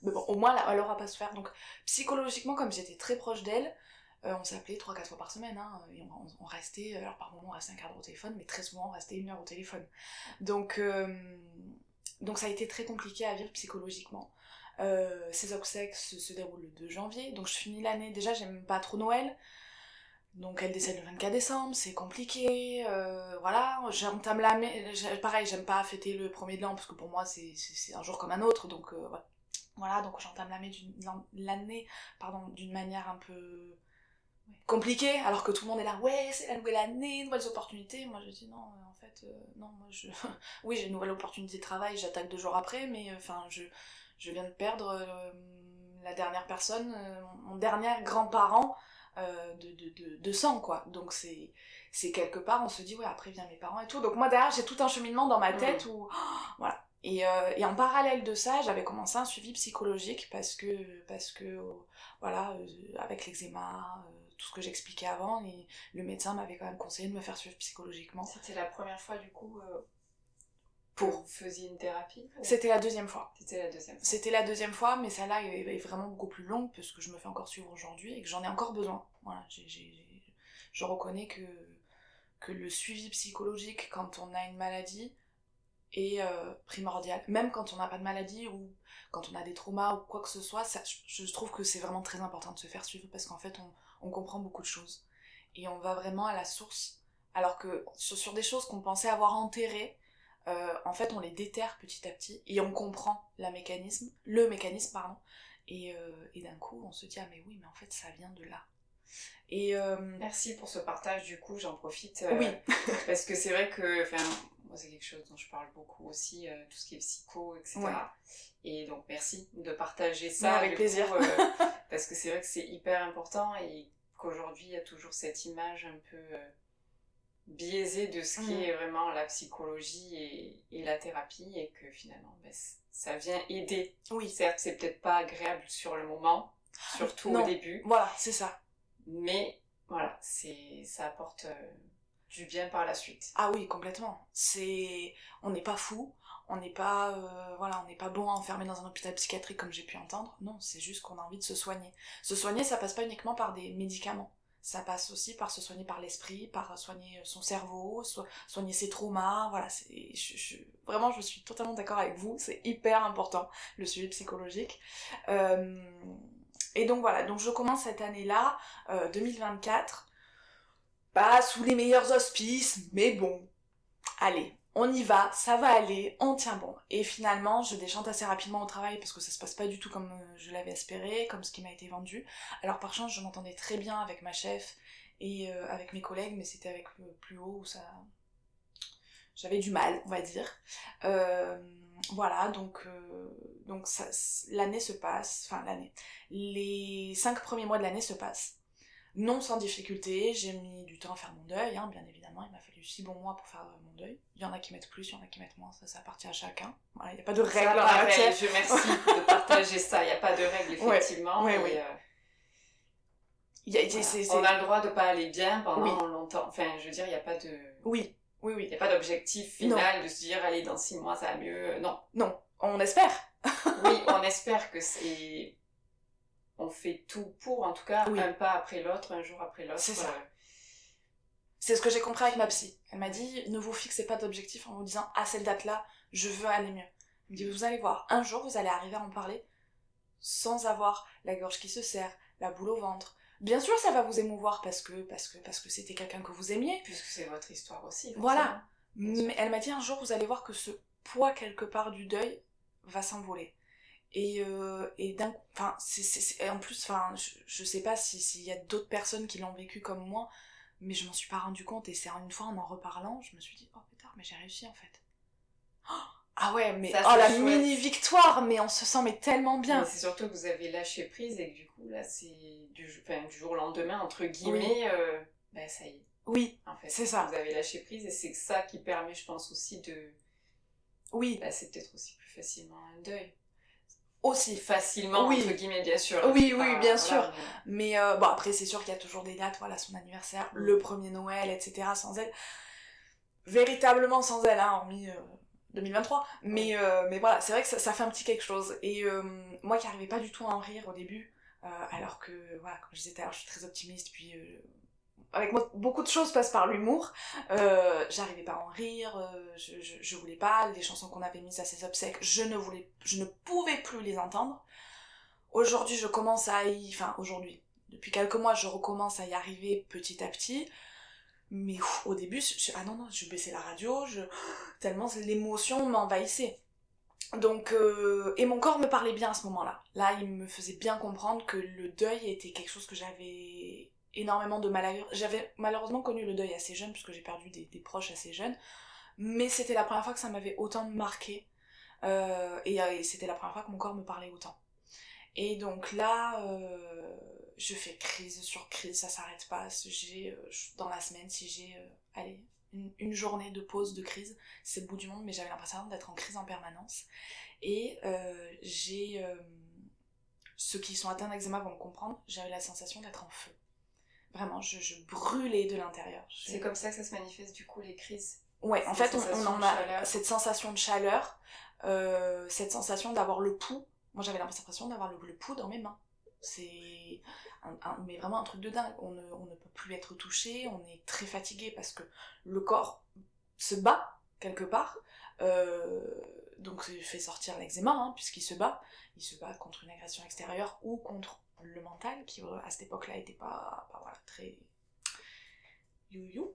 Mais bon, au moins elle aura pas souffert. Donc psychologiquement, comme j'étais très proche d'elle, on s'appelait 3-4 fois par semaine, hein, et on restait, alors par moment on restait un quart d'heure au téléphone, mais très souvent on restait 1 heure au téléphone. Donc ça a été très compliqué à vivre psychologiquement. Ces obsèques se déroulent le 2 janvier, donc je finis l'année, déjà j'aime pas trop Noël, donc elle décède le 24 décembre, c'est compliqué, voilà, j'entame l'année, pareil, j'aime pas fêter le 1er de l'an, parce que pour moi c'est un jour comme un autre, donc voilà, donc j'entame l'année d'une manière un peu compliqué, alors que tout le monde est là, ouais, c'est la nouvelle année, nouvelles opportunités. Moi je dis non, en fait, non, moi je... oui, j'ai une nouvelle opportunité de travail, j'attaque 2 jours après, mais enfin, je viens de perdre la dernière personne, mon dernier grand-parent de sang, quoi. Donc c'est quelque part, on se dit, ouais, après viennent mes parents et tout. Donc moi derrière, j'ai tout un cheminement dans ma tête où... voilà. Et en parallèle de ça, j'avais commencé un suivi psychologique parce que voilà, avec l'eczéma, tout ce que j'expliquais avant, et le médecin m'avait quand même conseillé de me faire suivre psychologiquement. C'était la première fois du coup que pour vous faisiez une thérapie ou... C'était la 2e fois. C'était la 2e fois, mais celle-là est vraiment beaucoup plus longue, parce que je me fais encore suivre aujourd'hui et que j'en ai encore besoin. Voilà, je reconnais que le suivi psychologique quand on a une maladie est primordial. Même quand on n'a pas de maladie, ou quand on a des traumas ou quoi que ce soit, je trouve que c'est vraiment très important de se faire suivre, parce qu'en fait on comprend beaucoup de choses. Et on va vraiment à la source, alors que sur des choses qu'on pensait avoir enterrées, en fait on les déterre petit à petit, et on comprend le mécanisme, pardon, et d'un coup on se dit ah mais oui, mais en fait ça vient de là. Et merci pour ce partage, du coup j'en profite, oui. parce que c'est vrai que moi c'est quelque chose dont je parle beaucoup aussi, tout ce qui est psycho, etc. Ouais. Et donc merci de partager ça. Ouais, avec plaisir. Coup, parce que c'est vrai que c'est hyper important, et qu'aujourd'hui il y a toujours cette image un peu biaisé de ce qui est vraiment la psychologie et la thérapie, et que finalement, ça vient aider. Oui. Certes, c'est peut-être pas agréable sur le moment, surtout Non. au début. Voilà, c'est ça. Mais voilà, ça apporte du bien par la suite. Ah oui, complètement. On n'est pas fou, on n'est pas, on n'est pas bon enfermé dans un hôpital psychiatrique comme j'ai pu entendre. Non, c'est juste qu'on a envie de se soigner. Se soigner, ça passe pas uniquement par des médicaments. Ça passe aussi par se soigner par l'esprit, par soigner son cerveau, soigner ses traumas. Voilà, vraiment, je suis totalement d'accord avec vous. C'est hyper important, le suivi psychologique. Et donc voilà, donc je commence cette année-là, 2024, pas sous les meilleurs auspices, mais bon, allez, on y va, ça va aller, on tient bon. Et finalement, je déchante assez rapidement au travail parce que ça se passe pas du tout comme je l'avais espéré, comme ce qui m'a été vendu. Alors par chance, je m'entendais très bien avec ma chef et avec mes collègues, mais c'était avec le plus haut où j'avais du mal, on va dire. Voilà, donc l'année se passe, les 5 premiers mois de l'année se passent. Non sans difficulté, j'ai mis du temps à faire mon deuil, hein, bien évidemment, il m'a fallu 6 bons mois pour faire mon deuil. Il y en a qui mettent plus, il y en a qui mettent moins, ça appartient à chacun. Voilà, il n'y a pas de règle en la matière. Je merci de partager ça, il n'y a pas de règle effectivement. Oui. On a le droit de pas aller bien pendant longtemps, enfin je veux dire, il n'y a pas de... Oui. Il n'y a pas d'objectif final de se dire, allez, dans 6 mois ça va mieux, non. Non, on espère. Oui, on espère que c'est... On fait tout pour, en tout cas, un pas après l'autre, un jour après l'autre. C'est ça. C'est ce que j'ai compris avec ma psy. Elle m'a dit, ne vous fixez pas d'objectif en vous disant, à cette date-là, je veux aller mieux. Elle me dit, vous allez voir, un jour vous allez arriver à en parler sans avoir la gorge qui se serre, la boule au ventre. Bien sûr, ça va vous émouvoir parce que c'était quelqu'un que vous aimiez. Puisque c'est votre histoire aussi. Voilà. Mais elle m'a dit, un jour vous allez voir que ce poids quelque part du deuil va s'envoler. Et en plus, je sais pas s'il y a d'autres personnes qui l'ont vécu comme moi, mais je m'en suis pas rendu compte, et c'est une fois en reparlant, je me suis dit, oh putain, mais j'ai réussi en fait. Ah ouais, mais ça, la mini-victoire, mais on se sent mais tellement bien. Mais c'est surtout que vous avez lâché prise et que du coup, là, c'est du jour au lendemain, entre guillemets, ça y est. Oui, en fait, c'est ça. Vous avez lâché prise et c'est ça qui permet, je pense, aussi de... Oui. C'est peut-être aussi plus facilement un deuil. Aussi facilement, entre guillemets, bien sûr. Oui, bien sûr. Mais après, c'est sûr qu'il y a toujours des dates, voilà, son anniversaire, le premier Noël, etc. sans elle. Véritablement sans elle, hein, hormis 2023. Mais voilà, c'est vrai que ça fait un petit quelque chose. Et moi qui n'arrivais pas du tout à en rire au début, alors que, voilà, comme je disais tout à l'heure, je suis très optimiste, puis... avec moi, beaucoup de choses passent par l'humour. J'arrivais pas à en rire, je voulais pas. Les chansons qu'on avait mises à ses obsèques, je ne pouvais plus les entendre. Aujourd'hui, aujourd'hui, depuis quelques mois, je recommence à y arriver petit à petit. Mais au début, je baissais la radio, tellement l'émotion m'envahissait. Donc, et mon corps me parlait bien à ce moment-là. Là, il me faisait bien comprendre que le deuil était quelque chose que j'avais énormément de mal à vivre. J'avais malheureusement connu le deuil assez jeune, puisque j'ai perdu des proches assez jeunes, mais c'était la première fois que ça m'avait autant marqué, et c'était la première fois que mon corps me parlait autant. Et donc là, je fais crise sur crise, ça s'arrête pas. Dans la semaine, si j'ai une journée de pause de crise, c'est le bout du monde, mais j'avais l'impression d'être en crise en permanence. Et ceux qui sont atteints d'eczéma vont me comprendre, j'avais la sensation d'être en feu. Vraiment, je brûlais de l'intérieur. C'est comme ça que ça se manifeste, du coup, les crises. Ouais, en fait, on en a cette sensation de chaleur, cette sensation d'avoir le pouls. Moi, j'avais l'impression d'avoir le pouls dans mes mains. C'est mais vraiment un truc de dingue. On ne peut plus être touché, on est très fatigué parce que le corps se bat quelque part. Donc, ça fait sortir l'eczéma, hein, puisqu'il se bat. Il se bat contre une agression extérieure ou contre le mental, qui à cette époque-là était pas voilà, très you.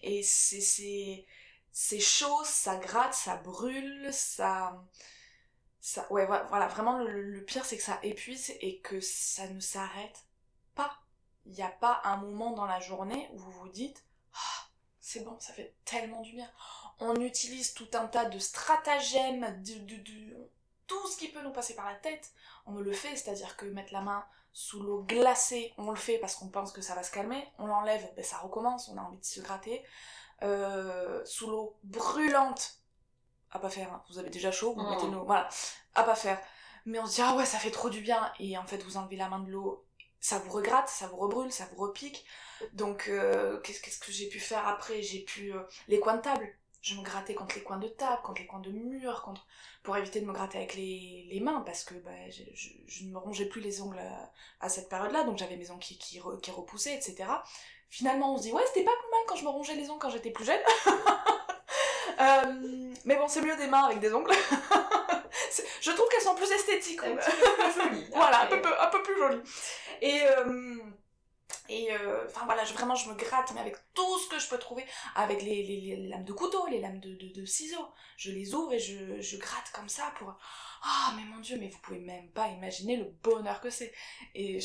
Et c'est chaud, ça gratte, ça brûle, ouais, voilà, vraiment le pire c'est que ça épuise et que ça ne s'arrête pas. Il n'y a pas un moment dans la journée où vous vous dites c'est bon, ça fait tellement du bien. On utilise tout un tas de stratagèmes, tout ce qui peut nous passer par la tête, on me le fait, c'est-à-dire que mettre la main sous l'eau glacée, on le fait parce qu'on pense que ça va se calmer, on l'enlève, ben ça recommence, on a envie de se gratter. Sous l'eau brûlante, à pas faire, hein. Vous avez déjà chaud, vous mettez l'eau, voilà, à pas faire. Mais on se dit, ah ouais, ça fait trop du bien, et en fait, vous enlevez la main de l'eau, ça vous regratte, ça vous rebrûle, ça vous repique. Donc, qu'est-ce que j'ai pu faire après? J'ai pu, les coins de table, je me grattais contre les coins de table, contre les coins de mur, pour éviter de me gratter avec les mains, parce que bah, je ne me rongeais plus les ongles à cette période-là, donc j'avais mes ongles qui repoussaient, etc. Finalement, on se dit, ouais, c'était pas plus mal quand je me rongeais les ongles quand j'étais plus jeune. Mais bon, c'est mieux des mains avec des ongles. Je trouve qu'elles sont plus esthétiques. Un petit peu plus jolies. Voilà, un peu plus jolies. Et enfin voilà, vraiment je me gratte, mais avec tout ce que je peux trouver, avec les lames de couteau, les lames de ciseaux. Je les ouvre et je gratte comme ça pour... Ah, mais mon Dieu, mais vous pouvez même pas imaginer le bonheur que c'est. Et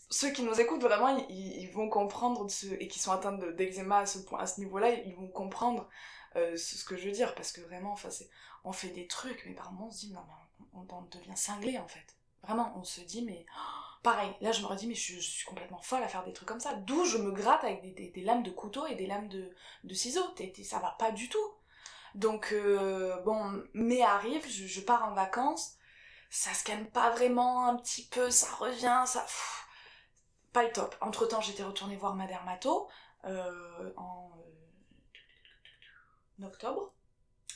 ceux qui nous écoutent, vraiment, ils vont comprendre, et qui sont atteints d'eczéma à ce niveau-là, ils vont comprendre ce que je veux dire, parce que vraiment, enfin, on fait des trucs, mais par moments on se dit, non mais on devient cinglé en fait. Vraiment, on se dit, mais... Pareil, là je me redis, mais je suis complètement folle à faire des trucs comme ça. D'où je me gratte avec des lames de couteau et des lames de ciseaux. Ça va pas du tout. Donc, bon, mai arrive, je pars en vacances, ça se calme pas vraiment, un petit peu, ça revient, ça... Pff, pas le top. Entre-temps, j'étais retournée voir ma dermato en octobre.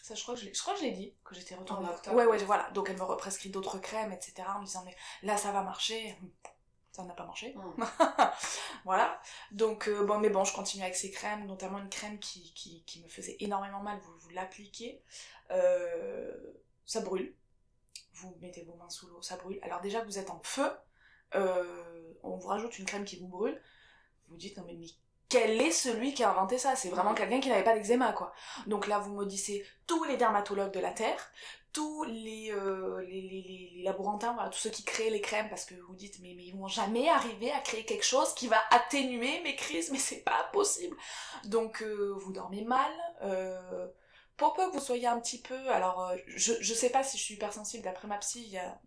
Ça, je crois que je l'ai dit, que j'étais retournée. En octobre. Ouais, voilà. Donc elle me represcrit d'autres crèmes, etc. En me disant, mais là, ça va marcher. Ça n'a pas marché. Voilà. Donc, bon, mais bon, je continue avec ces crèmes, notamment une crème qui me faisait énormément mal. Vous l'appliquez. Ça brûle. Vous mettez vos mains sous l'eau, ça brûle. Alors déjà, vous êtes en feu. On vous rajoute une crème qui vous brûle. Vous dites, non mais quel est celui qui a inventé ça? C'est vraiment quelqu'un qui n'avait pas d'eczéma, quoi. Donc là, vous maudissez tous les dermatologues de la Terre, tous les laborantins, voilà, tous ceux qui créent les crèmes, parce que vous dites, mais ils vont jamais arriver à créer quelque chose qui va atténuer mes crises, mais c'est pas possible. Donc vous dormez mal, pour peu que vous soyez un petit peu... Alors, je sais pas si je suis hypersensible, d'après ma psy, il y a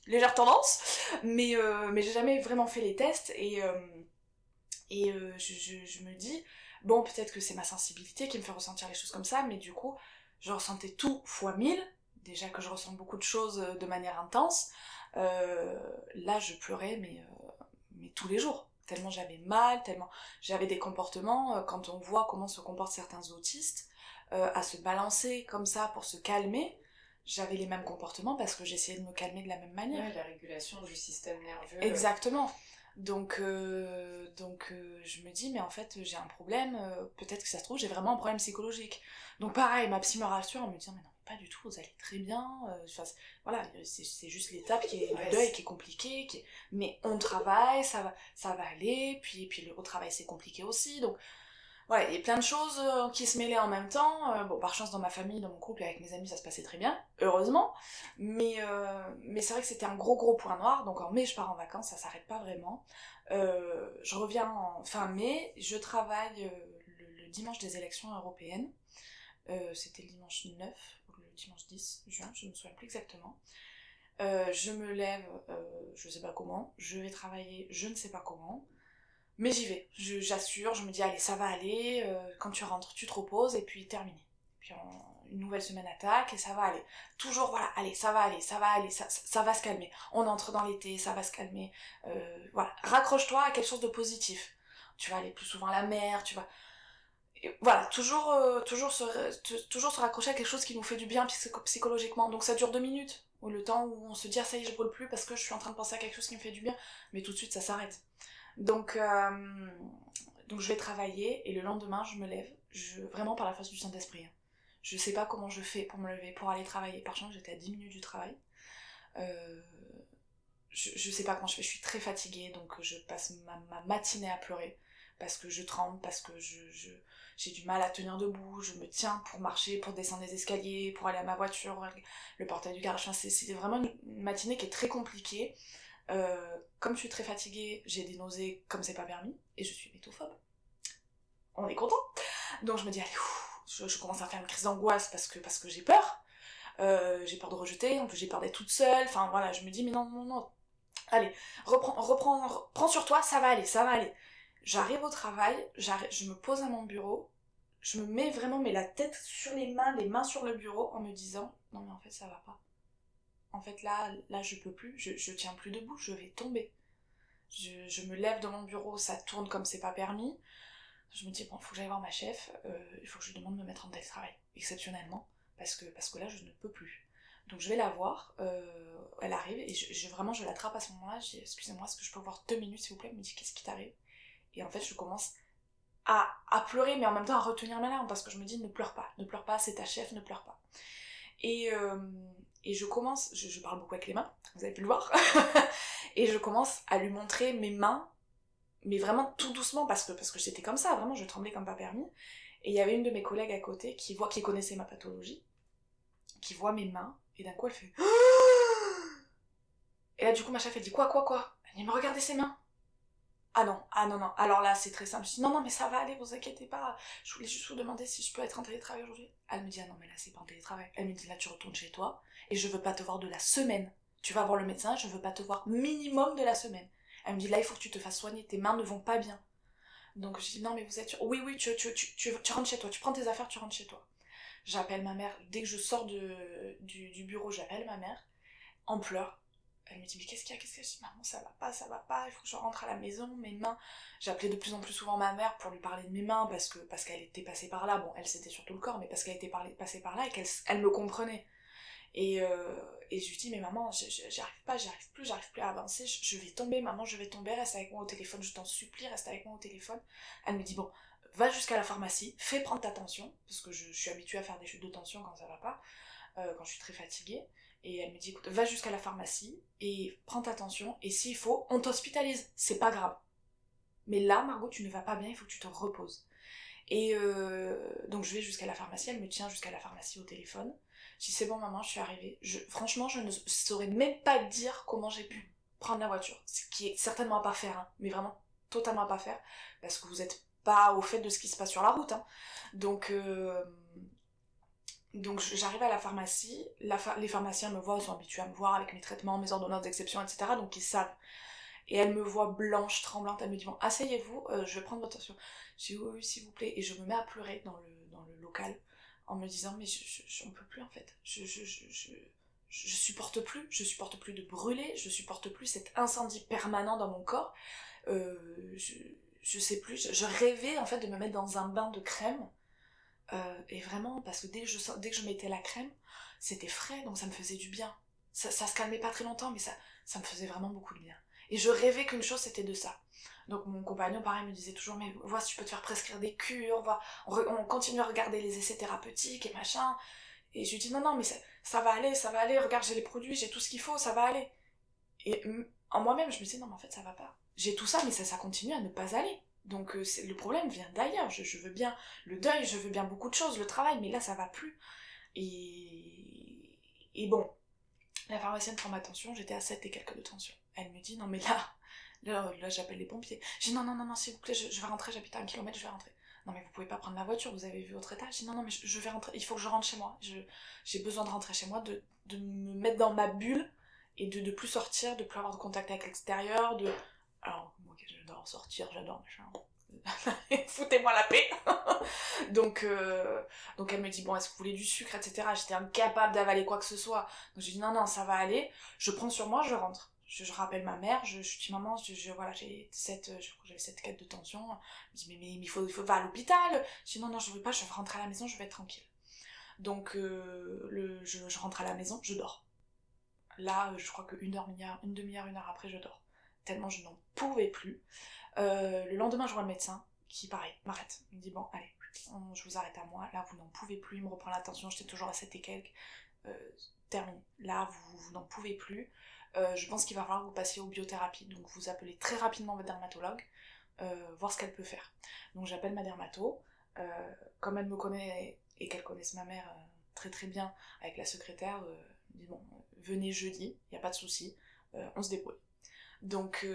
légère tendance, mais j'ai jamais vraiment fait les tests, et je me dis, bon, peut-être que c'est ma sensibilité qui me fait ressentir les choses comme ça, mais du coup, je ressentais tout fois 1000, déjà que je ressens beaucoup de choses de manière intense. Là, je pleurais, mais tous les jours. Tellement j'avais mal, tellement j'avais des comportements, quand on voit comment se comportent certains autistes, à se balancer comme ça pour se calmer, j'avais les mêmes comportements parce que j'essayais de me calmer de la même manière. Ouais, la régulation du système nerveux. Exactement. Donc, je me dis, mais en fait, j'ai un problème, peut-être que ça se trouve, j'ai vraiment un problème psychologique. Donc pareil, ma psy me rassure en me disant, mais non, pas du tout, vous allez très bien. Voilà, c'est juste l'étape qui est du deuil qui est compliquée, mais on travaille, ça va aller, puis le travail c'est compliqué aussi, donc voilà, il y a plein de choses qui se mêlaient en même temps. Bon, par chance, dans ma famille, dans mon couple, avec mes amis, ça se passait très bien, heureusement. Mais c'est vrai que c'était un gros point noir. Donc en mai, je pars en vacances, ça s'arrête pas vraiment. Je reviens en fin mai, je travaille le dimanche des élections européennes. C'était le dimanche 9 ou le dimanche 10 juin, je ne me souviens plus exactement. Je me lève, je sais pas comment, je vais travailler, je ne sais pas comment. Mais j'y vais, j'assure, je me dis allez ça va aller, quand tu rentres tu te reposes et puis terminé. Puis une nouvelle semaine attaque et ça va aller. Toujours voilà, allez ça va aller, ça va se calmer. On entre dans l'été, ça va se calmer. Voilà, raccroche-toi à quelque chose de positif. Tu vas aller plus souvent à la mer, tu vas... Et voilà, toujours se raccrocher à quelque chose qui nous fait du bien psychologiquement. Donc ça dure 2 minutes, ou le temps où on se dit ah ça y est je brûle plus parce que je suis en train de penser à quelque chose qui me fait du bien, mais tout de suite ça s'arrête. Donc je vais travailler et le lendemain je me lève, vraiment par la force du Saint-Esprit. Hein. Je sais pas comment je fais pour me lever, pour aller travailler. Par chance j'étais à 10 minutes du travail. Je sais pas comment je fais, je suis très fatiguée, donc je passe ma matinée à pleurer. Parce que je tremble, parce que j'ai du mal à tenir debout, je me tiens pour marcher, pour descendre les escaliers, pour aller à ma voiture, le portail du garage. Enfin, c'est vraiment une matinée qui est très compliquée. Comme je suis très fatiguée, j'ai des nausées comme c'est pas permis, et je suis métophobe. On est content. Donc je me dis, allez, je commence à faire une crise d'angoisse parce que j'ai peur. J'ai peur de rejeter, en plus j'ai peur d'être toute seule, enfin voilà, je me dis, mais non, Allez, prends sur toi, ça va aller, ça va aller. J'arrive au travail, je me pose à mon bureau, je me mets vraiment la tête sur les mains sur le bureau en me disant non mais en fait ça va pas. En fait là je peux plus, je tiens plus debout, je vais tomber. Je me lève de mon bureau, ça tourne comme c'est pas permis. Je me dis bon, il faut que j'aille voir ma chef, il faut que je lui demande de me mettre en télétravail, exceptionnellement, parce que là je ne peux plus. Donc je vais la voir, elle arrive et vraiment je l'attrape à ce moment-là, je dis excusez-moi, est-ce que je peux voir 2 minutes s'il vous plaît? Elle me dit qu'est-ce qui t'arrive? Et en fait je commence à pleurer, mais en même temps à retenir mes larmes, parce que je me dis ne pleure pas, c'est ta chef, ne pleure pas. Et, je commence, je parle beaucoup avec les mains, vous avez pu le voir, et je commence à lui montrer mes mains, mais vraiment tout doucement, parce que j'étais comme ça, vraiment je tremblais comme pas permis. Et il y avait une de mes collègues à côté qui connaissait ma pathologie, qui voit mes mains, et d'un coup elle fait et là du coup ma chef elle dit quoi? Elle dit mais regardez ses mains. Ah non, alors là c'est très simple, je dis non mais ça va aller, vous inquiétez pas, je voulais juste vous demander si je peux être en télétravail aujourd'hui. Elle me dit ah non mais là c'est pas en télétravail, elle me dit là tu retournes chez toi, et je veux pas te voir de la semaine, tu vas voir le médecin, je veux pas te voir minimum de la semaine. Elle me dit là il faut que tu te fasses soigner, tes mains ne vont pas bien. Donc je dis non mais vous êtes sûr? Oui tu rentres chez toi, tu prends tes affaires, tu rentres chez toi. J'appelle ma mère, dès que je sors du bureau, j'appelle ma mère, en pleurs. Elle me dit mais qu'est-ce qu'il y a? Je dis maman ça va pas, il faut que je rentre à la maison, mes mains. J'appelais de plus en plus souvent ma mère pour lui parler de mes mains parce qu'elle était passée par là, bon elle c'était surtout le corps, mais parce qu'elle était passée par là et qu'elle me comprenait. Et je lui dis mais maman j'arrive plus à avancer, je vais tomber maman, je vais tomber, reste avec moi au téléphone, je t'en supplie, reste avec moi au téléphone. Elle me dit bon, va jusqu'à la pharmacie, fais prendre ta tension, parce que je suis habituée à faire des chutes de tension quand ça va pas, quand je suis très fatiguée. Et elle me dit écoute, va jusqu'à la pharmacie et prends ta tension, et s'il faut, on t'hospitalise, c'est pas grave. Mais là, Margot, tu ne vas pas bien, il faut que tu te reposes. Et donc je vais jusqu'à la pharmacie, elle me tient jusqu'à la pharmacie au téléphone. Je dis c'est bon maman, je suis arrivée. Franchement, je ne saurais même pas dire comment j'ai pu prendre la voiture. Ce qui est certainement à pas faire, hein, mais vraiment totalement à pas faire, parce que vous n'êtes pas au fait de ce qui se passe sur la route. Hein. Donc j'arrive à la pharmacie, les pharmaciens me voient, ils sont habitués à me voir avec mes traitements, mes ordonnances d'exception, etc. Donc ils savent. Et elle me voit blanche, tremblante, elle me dit bon, asseyez-vous, je vais prendre votre tension. Je dis oui, s'il vous plaît, et je me mets à pleurer dans le local, en me disant mais j'en peux plus en fait, je supporte plus de brûler, je supporte plus cet incendie permanent dans mon corps, je sais plus, je rêvais en fait de me mettre dans un bain de crème, et vraiment, parce que dès que je mettais la crème, c'était frais, donc ça me faisait du bien. Ça se calmait pas très longtemps, mais ça me faisait vraiment beaucoup de bien. Et je rêvais qu'une chose, c'était de ça. Donc mon compagnon, pareil, me disait toujours, mais vois si tu peux te faire prescrire des cures, on continue à regarder les essais thérapeutiques et machin. Et je lui dis, non, mais ça va aller, regarde, j'ai les produits, j'ai tout ce qu'il faut, ça va aller. Et en moi-même, je me disais, non, mais en fait, ça va pas. J'ai tout ça, mais ça continue à ne pas aller. Donc le problème vient d'ailleurs. Je veux bien le deuil, je veux bien beaucoup de choses, le travail, mais là, ça va plus. Et bon, la pharmacienne prend ma tension, j'étais à 7 et quelques de tension. Elle me dit, non, mais là j'appelle les pompiers. Je dis, non, s'il vous plaît, je vais rentrer, j'habite à 1 kilomètre, je vais rentrer. Non, mais vous pouvez pas prendre la voiture, vous avez vu votre état. Je dis, non, mais je vais rentrer, il faut que je rentre chez moi. J'ai besoin de rentrer chez moi, de me mettre dans ma bulle, et de plus sortir, de plus avoir de contact avec l'extérieur, Alors, moi, j'adore sortir, j'adore machin. Foutez-moi la paix. donc elle me dit, bon, est-ce que vous voulez du sucre, etc. J'étais incapable d'avaler quoi que ce soit. Donc j'ai dit, non, ça va aller. Je prends sur moi, je rentre. Je rappelle ma mère, je dis, maman, voilà, j'ai je crois que j'avais 7 de tension. Elle me dit, mais il faut va à l'hôpital. Je dis, non, je veux pas, je vais rentrer à la maison, je vais être tranquille. Donc je rentre à la maison, je dors. Là, je crois que une demi-heure, 1 heure après, je dors. Tellement je n'en pouvais plus. Le lendemain, je vois le médecin qui, pareil, m'arrête. Il me dit, bon, allez, je vous arrête à moi. Là, vous n'en pouvez plus. Il me reprend la tension. J'étais toujours à 7 et quelques. Terminé. Là, vous n'en pouvez plus. Je pense qu'il va falloir que vous passiez aux biothérapies. Donc, vous appelez très rapidement votre dermatologue, voir ce qu'elle peut faire. Donc, j'appelle ma dermato. Comme elle me connaît et qu'elle connaisse ma mère très très bien avec la secrétaire, elle me dit, bon, venez jeudi, il n'y a pas de souci, on se débrouille. Donc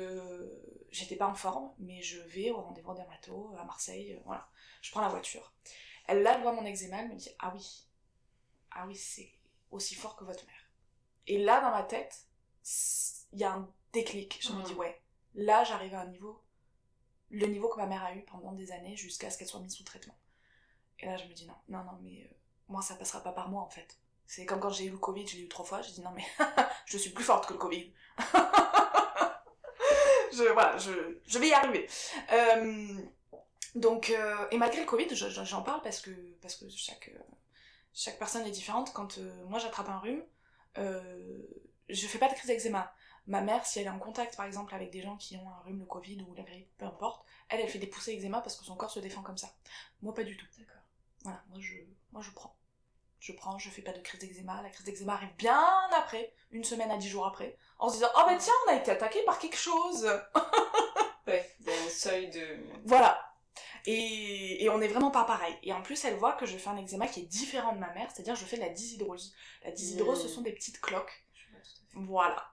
j'étais pas en forme, mais je vais au rendez-vous dermato à Marseille, voilà. Je prends la voiture. Elle voit mon eczéma, elle me dit ah oui, c'est aussi fort que votre mère. Et là dans ma tête, il y a un déclic. Je me dis, ouais, là, j'arrive à un niveau, le niveau que ma mère a eu pendant des années jusqu'à ce qu'elle soit mise sous traitement. Et là, je me dis, non, mais moi, ça passera pas par moi, en fait. C'est comme quand j'ai eu le Covid, je l'ai eu 3 fois, j'ai dit, non, mais je suis plus forte que le Covid. Je vais y arriver. Donc, et malgré le Covid, j'en parle parce que chaque personne est différente. Quand moi j'attrape un rhume, je fais pas de crise d'eczéma. Ma mère, si elle est en contact par exemple avec des gens qui ont un rhume, le Covid ou la grippe, peu importe, elle fait des poussées eczéma parce que son corps se défend comme ça. Moi pas du tout. D'accord. Voilà, moi je prends. Je fais pas de crise d'eczéma. La crise d'eczéma arrive bien après, 1 semaine à 10 jours après, en se disant oh ben tiens, on a été attaqué par quelque chose. Ouais, il y a un seuil de... Voilà. Et on n'est vraiment pas pareil. Et en plus, elle voit que je fais un eczéma qui est différent de ma mère, c'est-à-dire je fais de la dyshydrose. La dyshydrose, ce sont des petites cloques. Je vois tout à fait. Voilà.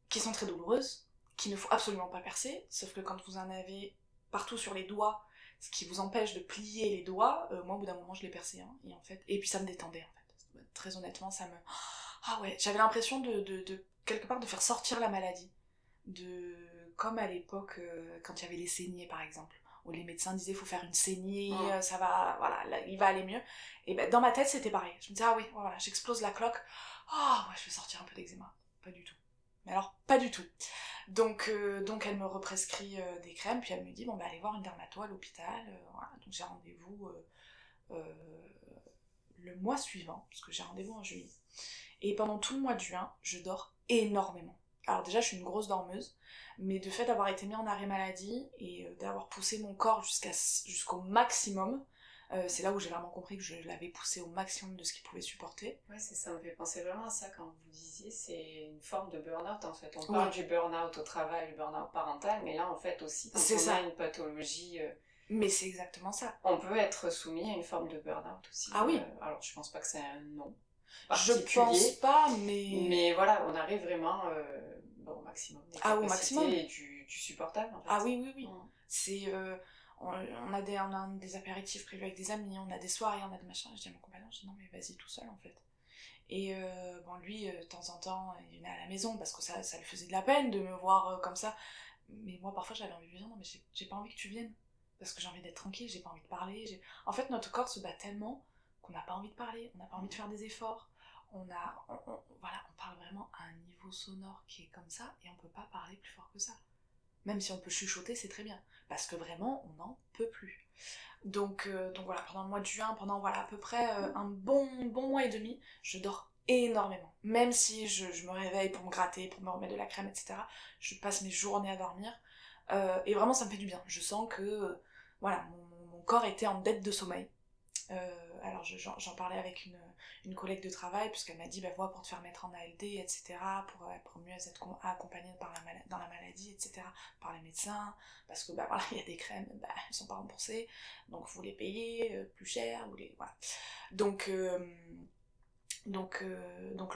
Qui sont très douloureuses, qu'il ne faut absolument pas percer, sauf que quand vous en avez partout sur les doigts, ce qui vous empêche de plier les doigts, moi au bout d'un moment je l'ai percé, hein, et puis ça me détendait en fait. Très honnêtement, ça me... Ah ouais, j'avais l'impression de quelque part de faire sortir la maladie. Comme à l'époque, quand il y avait les saignées par exemple, où les médecins disaient faut faire une saignée, ça va, voilà, là, il va aller mieux. Et ben dans ma tête c'était pareil. Je me disais ah oui, voilà, j'explose la cloque. Ah ouais, je vais sortir un peu d'eczéma. Pas du tout. Mais alors pas du tout. Donc elle me represcrit des crèmes, puis elle me dit bon bah allez voir une dermato à l'hôpital. Voilà. Donc j'ai rendez-vous le mois suivant, parce que j'ai rendez-vous en juillet. Et pendant tout le mois de juin, je dors énormément. Alors déjà je suis une grosse dormeuse, mais de fait d'avoir été mis en arrêt maladie et d'avoir poussé mon corps jusqu'au maximum, c'est là où j'ai vraiment compris que je l'avais poussé au maximum de ce qu'il pouvait supporter. Ouais, c'est ça, me fait penser vraiment à ça quand vous disiez, c'est une forme de burn-out en fait. On parle du burn-out au travail, du burn-out parental, mais là en fait aussi, quand on a une pathologie... Mais c'est exactement ça. On peut être soumis à une forme de burn-out aussi. Ah oui. Alors je pense pas que c'est un nom particulier. Je pense pas, mais... Mais voilà, on arrive vraiment au maximum des capacités au maximum. Et du supportable en fait. Ah oui. C'est... on a des apéritifs prévus avec des amis, on a des soirées, on a des machins. Je dis à mon compagnon, je dis non mais vas-y tout seul en fait. Et lui, de temps en temps, il venait à la maison parce que ça lui faisait de la peine de me voir comme ça. Mais moi parfois j'avais envie de lui dire non mais j'ai pas envie que tu viennes. Parce que j'ai envie d'être tranquille, j'ai pas envie de parler. En fait notre corps se bat tellement qu'on n'a pas envie de parler, on n'a pas envie de faire des efforts. Voilà, on parle vraiment à un niveau sonore qui est comme ça et on peut pas parler plus fort que ça. Même si on peut chuchoter, c'est très bien. Parce que vraiment, on n'en peut plus. Donc voilà, pendant le mois de juin, pendant voilà, à peu près un bon mois et demi, je dors énormément. Même si je me réveille pour me gratter, pour me remettre de la crème, etc., je passe mes journées à dormir. Et vraiment, ça me fait du bien. Je sens que voilà, mon corps était en dette de sommeil. Alors j'en parlais avec une collègue de travail, puisqu'elle m'a dit bah, vois pour te faire mettre en ALD, etc., pour mieux être accompagnée dans la maladie, etc., par les médecins, parce que bah, voilà, il y a des crèmes, bah, elles sont pas remboursées, donc vous les payez plus cher, voilà. Donc le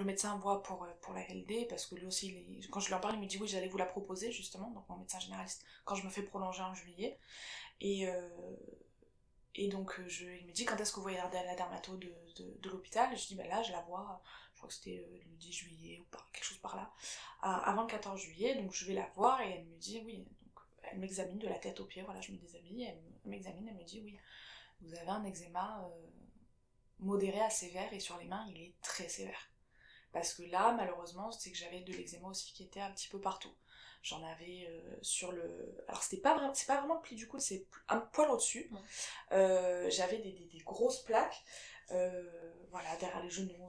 médecin voit pour la LD, parce que lui aussi, quand je lui en parle, il me dit oui, j'allais vous la proposer justement, donc mon médecin généraliste, quand je me fais prolonger en juillet, et donc il me dit quand est-ce que vous voyez la dermato de l'hôpital, et je dis bah là je la vois, je crois que c'était le 10 juillet ou quelque chose par là, avant le 14 juillet, donc je vais la voir et elle me dit oui, donc elle m'examine de la tête aux pieds, voilà, je me déshabille, elle m'examine, elle me dit oui, vous avez un eczéma modéré à sévère et sur les mains il est très sévère. Parce que là, malheureusement, c'est que j'avais de l'eczéma aussi qui était un petit peu partout. J'en avais sur le... Alors, c'est pas vraiment le pli du coude, c'est un poil au-dessus. J'avais des grosses plaques, voilà, derrière les genoux,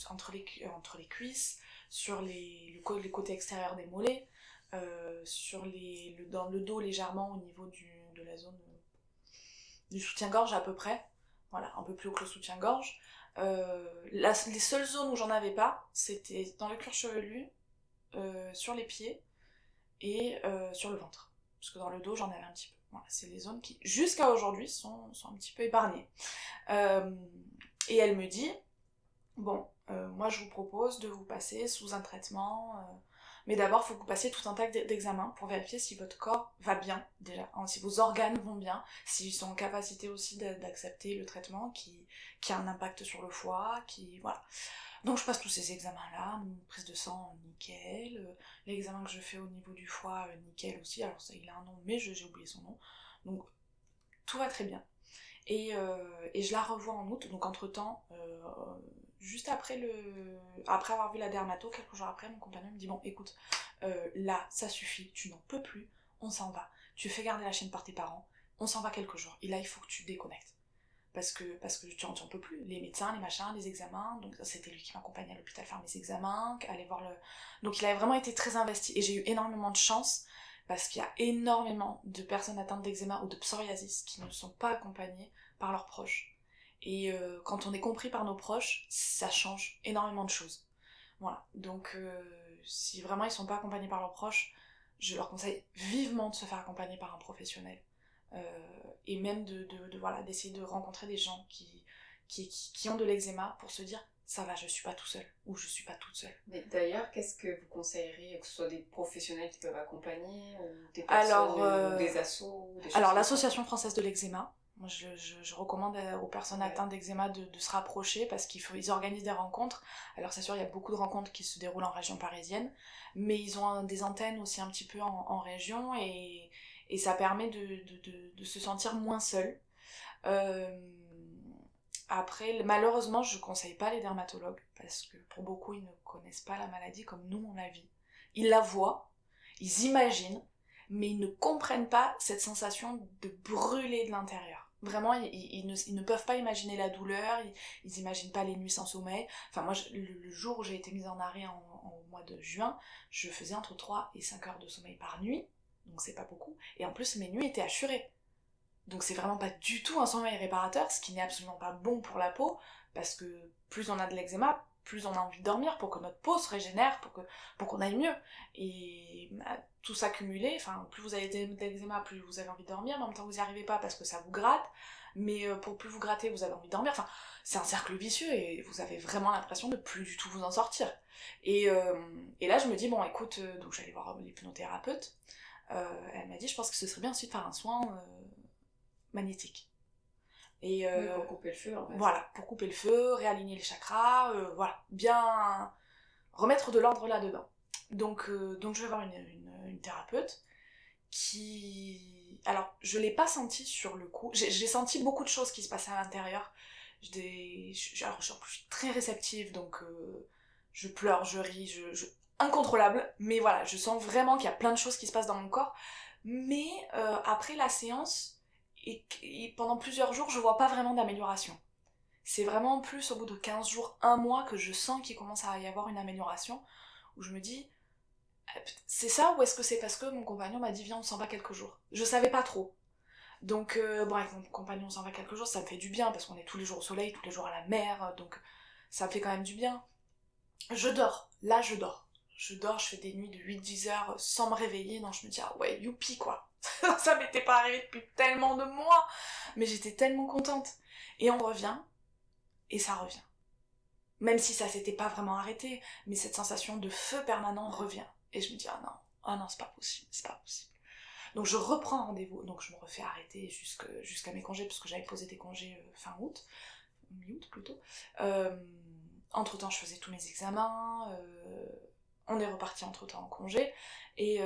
entre les cuisses, sur les côtés extérieurs des mollets, dans le dos légèrement au niveau de la zone du soutien-gorge à peu près. Voilà, un peu plus haut que le soutien-gorge. Les seules zones où j'en avais pas, c'était dans le cuir chevelu, sur les pieds et sur le ventre. Parce que dans le dos, j'en avais un petit peu. Voilà, c'est les zones qui, jusqu'à aujourd'hui, sont un petit peu épargnées. Et elle me dit, bon, moi je vous propose de vous passer sous un traitement Mais d'abord, il faut que vous passiez tout un tas d'examens pour vérifier si votre corps va bien, déjà, hein, si vos organes vont bien, s'ils sont en capacité aussi d'accepter le traitement qui a un impact sur le foie, voilà. Donc je passe tous ces examens-là, prise de sang, nickel, l'examen que je fais au niveau du foie, nickel aussi, alors ça il a un nom, mais j'ai oublié son nom. Donc tout va très bien. Et je la revois en août, donc entre-temps, juste après avoir vu la dermato, quelques jours après, mon compagnon me dit, bon écoute, là ça suffit, tu n'en peux plus, on s'en va. Tu fais garder la chienne par tes parents, on s'en va quelques jours, et là il faut que tu déconnectes. Parce que tu en peux plus, les médecins, les machins, les examens, donc c'était lui qui m'accompagnait à l'hôpital faire mes examens, aller voir le... Donc il avait vraiment été très investi, et j'ai eu énormément de chance, parce qu'il y a énormément de personnes atteintes d'eczéma ou de psoriasis qui ne sont pas accompagnées par leurs proches. Et quand on est compris par nos proches, ça change énormément de choses. Voilà, donc si vraiment ils sont pas accompagnés par leurs proches, je leur conseille vivement de se faire accompagner par un professionnel. Et même voilà, d'essayer de rencontrer des gens qui ont de l'eczéma pour se dire ça va, je suis pas tout seul ou je suis pas toute seule. Mais d'ailleurs, qu'est-ce que vous conseilleriez, que ce soit des professionnels qui peuvent accompagner ou des personnes ou des assos ou des choses alors comme l'Association française de l'eczéma, moi je recommande aux personnes atteintes d'eczéma de se rapprocher parce qu'ils organisent des rencontres. Alors c'est sûr, il y a beaucoup de rencontres qui se déroulent en région parisienne, mais ils ont des antennes aussi un petit peu en région et ça permet de se sentir moins seul. Après, malheureusement, je conseille pas les dermatologues parce que pour beaucoup, ils ne connaissent pas la maladie comme nous on la vit. Ils la voient, ils imaginent, mais ils ne comprennent pas cette sensation de brûler de l'intérieur. Vraiment, ils ne peuvent pas imaginer la douleur, ils imaginent pas les nuits sans sommeil. Enfin, moi, le jour où j'ai été mise en arrêt au mois de juin, je faisais entre 3 et 5 heures de sommeil par nuit, donc c'est pas beaucoup, et en plus, mes nuits étaient assurées. Donc c'est vraiment pas du tout un sommeil réparateur, ce qui n'est absolument pas bon pour la peau, parce que plus on a de l'eczéma, plus on a envie de dormir pour que notre peau se régénère, pour qu'on aille mieux. Et tout s'accumuler, enfin plus vous avez de l'eczéma, plus vous avez envie de dormir, mais en même temps vous n'y arrivez pas parce que ça vous gratte, mais pour plus vous gratter, vous avez envie de dormir. Enfin, c'est un cercle vicieux et vous avez vraiment l'impression de plus du tout vous en sortir. Et là je me dis, bon écoute, donc j'allais voir l'hypnothérapeute, elle m'a dit, je pense que ce serait bien aussi de faire un soin magnétique. Et oui, pour couper le feu en fait. Voilà, pour couper le feu, réaligner les chakras, voilà, bien remettre de l'ordre là-dedans. Donc je vais voir une thérapeute qui... Alors, je l'ai pas senti sur le coup, j'ai senti beaucoup de choses qui se passaient à l'intérieur. Alors, je suis très réceptive, donc je pleure, je ris, incontrôlable, mais voilà, je sens vraiment qu'il y a plein de choses qui se passent dans mon corps. Mais après la séance, et pendant plusieurs jours, je vois pas vraiment d'amélioration. C'est vraiment plus au bout de 15 jours, un mois, que je sens qu'il commence à y avoir une amélioration, où je me dis, c'est ça ou est-ce que c'est parce que mon compagnon m'a dit viens on s'en va quelques jours. Je savais pas trop. Donc bon, avec mon compagnon on s'en va quelques jours, ça me fait du bien parce qu'on est tous les jours au soleil, tous les jours à la mer, donc ça me fait quand même du bien. Je dors, là je dors. Je dors, je fais des nuits de 8-10 heures sans me réveiller, donc je me dis ah ouais, youpi quoi. Ça m'était pas arrivé depuis tellement de mois, mais j'étais tellement contente. Et on revient, et ça revient. Même si ça s'était pas vraiment arrêté, mais cette sensation de feu permanent revient. Et je me dis ah non, c'est pas possible, c'est pas possible. Donc je reprends rendez-vous, donc je me refais arrêter jusqu'à mes congés, parce que j'avais posé des congés fin août, mi-août plutôt. Entre temps je faisais tous mes examens, on est reparti entre temps en congé, et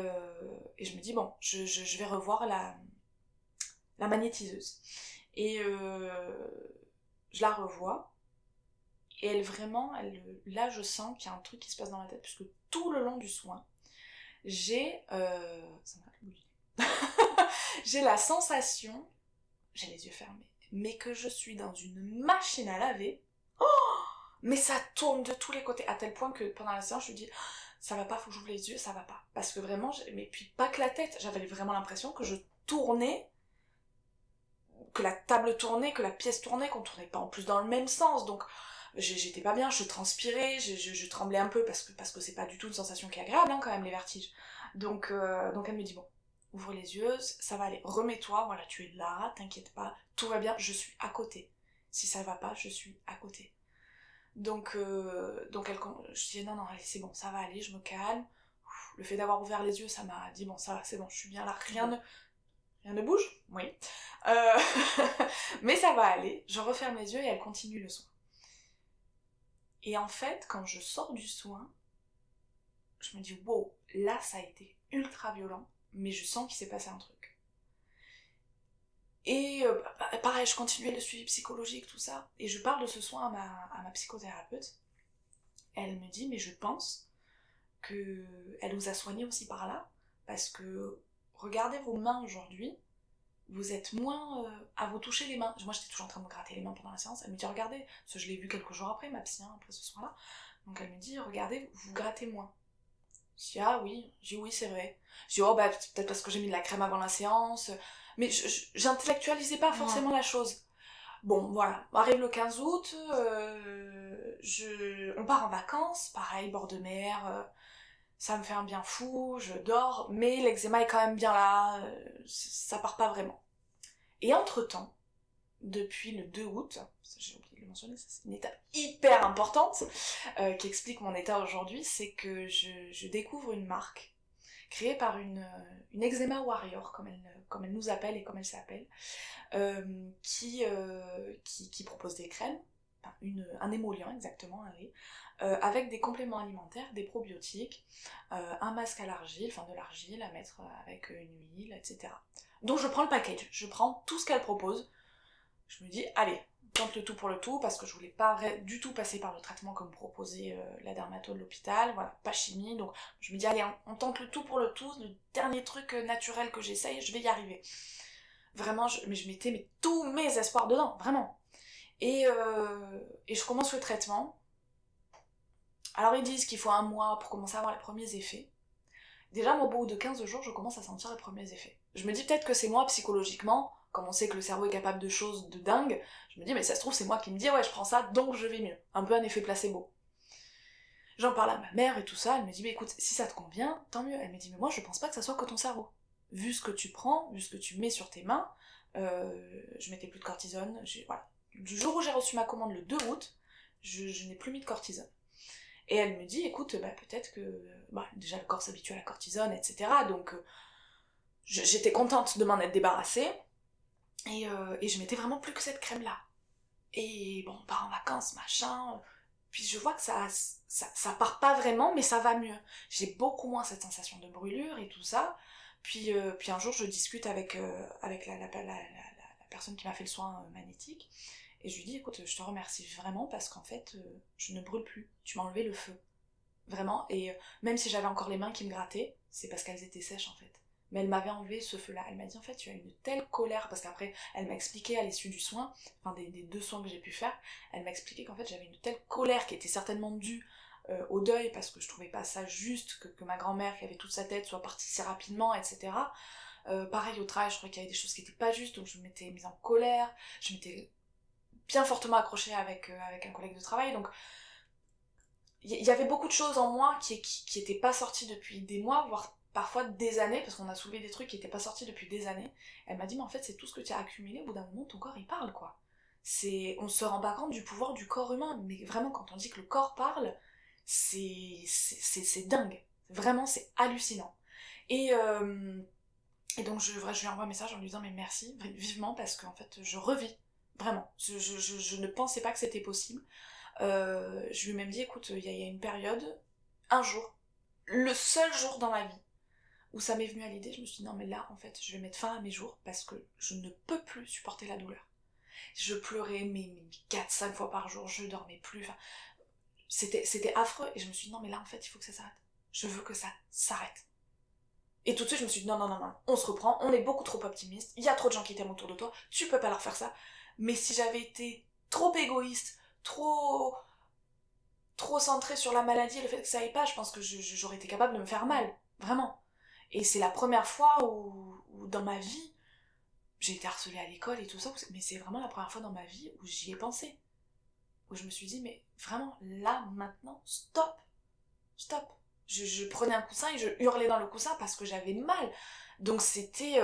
je me dis bon, je vais revoir la magnétiseuse. Et je la revois, et là je sens qu'il y a un truc qui se passe dans ma tête, puisque tout le long du soin, j'ai j'ai la sensation, j'ai les yeux fermés, mais que je suis dans une machine à laver. Mais ça tourne de tous les côtés, à tel point que pendant la séance, je me dis ça va pas, faut que j'ouvre les yeux, ça va pas. Parce que vraiment, mais puis pas que la tête, j'avais vraiment l'impression que je tournais, que la table tournait, que la pièce tournait, qu'on tournait pas en plus dans le même sens. Donc j'étais pas bien, je transpirais, je tremblais un peu parce que c'est pas du tout une sensation qui est agréable quand même, les vertiges. Donc elle me dit bon, ouvre les yeux, ça va aller, remets-toi, voilà, tu es là, t'inquiète pas, tout va bien, je suis à côté. Si ça va pas, je suis à côté. Donc je dis non, allez, c'est bon, ça va aller, je me calme, Le fait d'avoir ouvert les yeux, ça m'a dit, bon, ça va, c'est bon, je suis bien là, rien ne bouge. Oui. Euh, mais ça va aller. Je referme les yeux et elle continue le soin. Et en fait, quand je sors du soin, je me dis, wow, là, ça a été ultra violent, mais je sens qu'il s'est passé un truc. Et pareil, je continuais le suivi psychologique, tout ça, et je parle de ce soin à ma psychothérapeute. Elle me dit, mais je pense qu'elle nous a soignés aussi par là, parce que regardez vos mains aujourd'hui, vous êtes moins à vous toucher les mains. Moi, j'étais toujours en train de me gratter les mains pendant la séance. Elle me dit, regardez, parce que je l'ai vu quelques jours après, ma psy, après ce soir-là. Donc elle me dit, regardez, vous grattez moins. Je dis, ah oui. Je dis, oui, c'est vrai. Je dis, oh, bah, peut-être parce que j'ai mis de la crème avant la séance. Mais j'intellectualisais pas forcément la chose. Bon, voilà. Arrive le 15 août, on part en vacances, pareil, bord de mer, ça me fait un bien fou, je dors, mais l'eczéma est quand même bien là, ça part pas vraiment. Et entre-temps, depuis le 2 août, j'ai oublié de le mentionner, c'est une étape hyper importante qui explique mon état aujourd'hui, c'est que je découvre une marque créée par une eczéma warrior, comme elle nous appelle et comme elle s'appelle, qui propose des crèmes, enfin un émollient exactement, un lait, avec des compléments alimentaires, des probiotiques, un masque à l'argile, enfin de l'argile à mettre avec une huile, etc. Donc je prends le package, je prends tout ce qu'elle propose, je me dis allez, tente le tout pour le tout, parce que je voulais pas du tout passer par le traitement comme proposait la dermato de l'hôpital, voilà, pas chimie, donc je me dis allez, on tente le tout pour le tout, le dernier truc naturel que j'essaye, je vais y arriver. Vraiment, je mettais tous mes espoirs dedans, vraiment. Et je commence le traitement. Alors ils disent qu'il faut 1 mois pour commencer à avoir les premiers effets. Déjà, moi, au bout de 15 jours, je commence à sentir les premiers effets. Je me dis peut-être que c'est moi, psychologiquement, comme on sait que le cerveau est capable de choses de dingue, je me dis, mais ça se trouve, c'est moi qui me dis, ouais, je prends ça, donc je vais mieux. Un peu un effet placebo. J'en parle à ma mère et tout ça, elle me dit, mais écoute, si ça te convient, tant mieux. Elle me dit, mais moi, je pense pas que ça soit que ton cerveau. Vu ce que tu prends, vu ce que tu mets sur tes mains, je mettais plus de cortisone, voilà. Du jour où j'ai reçu ma commande le 2 août, je n'ai plus mis de cortisone. Et elle me dit, écoute, bah, peut-être que déjà le corps s'habitue à la cortisone, etc. Donc j'étais contente de m'en être débarrassée. Et je mettais vraiment plus que cette crème-là. Et bon, on part en vacances, machin. Puis je vois que ça part pas vraiment, mais ça va mieux. J'ai beaucoup moins cette sensation de brûlure et tout ça. Puis un jour, je discute avec la personne qui m'a fait le soin magnétique. Et je lui dis, écoute, je te remercie vraiment parce qu'en fait, je ne brûle plus. Tu m'as enlevé le feu. Vraiment. Et même si j'avais encore les mains qui me grattaient, c'est parce qu'elles étaient sèches en fait. Mais elle m'avait enlevé ce feu-là. Elle m'a dit, en fait, tu as une telle colère, parce qu'après, elle m'a expliqué à l'issue du soin, enfin des 2 soins que j'ai pu faire, elle m'a expliqué qu'en fait, j'avais une telle colère qui était certainement due au deuil, parce que je trouvais pas ça juste que ma grand-mère, qui avait toute sa tête, soit partie si rapidement, etc. Pareil au travail, je trouvais qu'il y avait des choses qui étaient pas justes, donc je m'étais mise en colère, je m'étais bien fortement accrochée avec un collègue de travail, donc il y avait beaucoup de choses en moi qui étaient pas sorties depuis des mois, voire parfois des années, parce qu'on a soulevé des trucs qui étaient pas sortis depuis des années. Elle m'a dit, mais en fait, c'est tout ce que tu as accumulé, au bout d'un moment, ton corps, il parle, quoi. On se rend pas compte du pouvoir du corps humain, mais vraiment, quand on dit que le corps parle, c'est dingue. Vraiment, c'est hallucinant. Et donc, je lui envoie un message en lui disant, mais merci, vivement, parce qu'en fait, je revis. Vraiment. Je ne pensais pas que c'était possible. Je lui ai même dit, écoute, il y a une période, un jour, le seul jour dans ma vie, où ça m'est venu à l'idée, je me suis dit, non mais là, en fait, je vais mettre fin à mes jours, parce que je ne peux plus supporter la douleur. Je pleurais, mais 4-5 fois par jour, je dormais plus, enfin, c'était affreux, et je me suis dit, non mais là, en fait, il faut que ça s'arrête. Je veux que ça s'arrête. Et tout de suite, je me suis dit, non, non, non, non, on se reprend, on est beaucoup trop optimiste, il y a trop de gens qui t'aiment autour de toi, tu peux pas leur faire ça. Mais si j'avais été trop égoïste, trop centrée sur la maladie et le fait que ça aille pas, je pense que j'aurais été capable de me faire mal, vraiment. Et c'est la première fois où dans ma vie, j'ai été harcelée à l'école et tout ça, mais c'est vraiment la première fois dans ma vie où j'y ai pensé. Où je me suis dit, mais vraiment, là, maintenant, stop, stop. Je prenais un coussin et je hurlais dans le coussin parce que j'avais mal. Donc c'était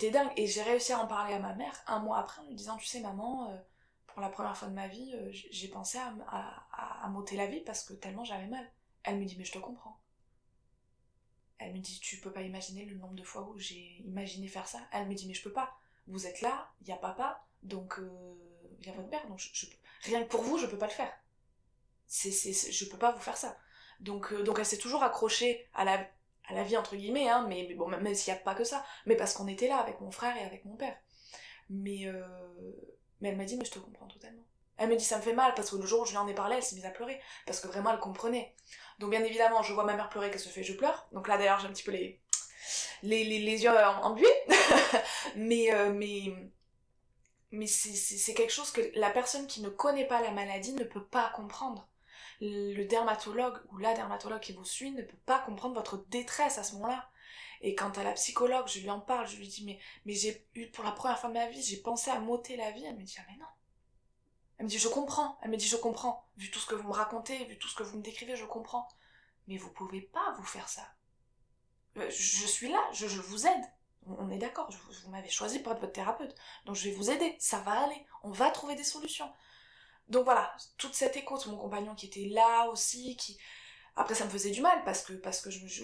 dingue. Et j'ai réussi à en parler à ma mère 1 mois après en lui disant, tu sais maman, pour la première fois de ma vie, j'ai pensé à m'ôter la vie parce que tellement j'avais mal. Elle me dit, mais je te comprends. Elle me dit, tu peux pas imaginer le nombre de fois où j'ai imaginé faire ça. Elle me dit, mais je peux pas. Vous êtes là, il y a papa, donc il y a votre père, donc rien que pour vous, je peux pas le faire. Je peux pas vous faire ça. Donc elle s'est toujours accrochée à la vie, entre guillemets, hein, mais bon, même s'il n'y a pas que ça, mais parce qu'on était là avec mon frère et avec mon père. Mais elle m'a dit, mais je te comprends totalement. Elle me dit, ça me fait mal, parce que le jour où je lui en ai parlé, elle s'est mise à pleurer, parce que vraiment, elle comprenait. Donc bien évidemment, je vois ma mère pleurer, qu'est-ce que je fais? Je pleure. Donc là, d'ailleurs, j'ai un petit peu les yeux embués. mais c'est quelque chose que la personne qui ne connaît pas la maladie ne peut pas comprendre. Le dermatologue ou la dermatologue qui vous suit ne peut pas comprendre votre détresse à ce moment-là. Et quand à la psychologue, je lui en parle, je lui dis mais j'ai eu, pour la première fois de ma vie, j'ai pensé à m'ôter la vie. Elle me dit, ah mais non. Elle me dit, je comprends. Elle me dit, je comprends. Vu tout ce que vous me racontez, vu tout ce que vous me décrivez, je comprends. Mais vous pouvez pas vous faire ça. Je suis là, je vous aide. On est d'accord, vous m'avez choisi pour être votre thérapeute. Donc je vais vous aider, ça va aller. On va trouver des solutions. Donc voilà, toute cette écoute, mon compagnon qui était là aussi, qui... Après ça me faisait du mal, parce que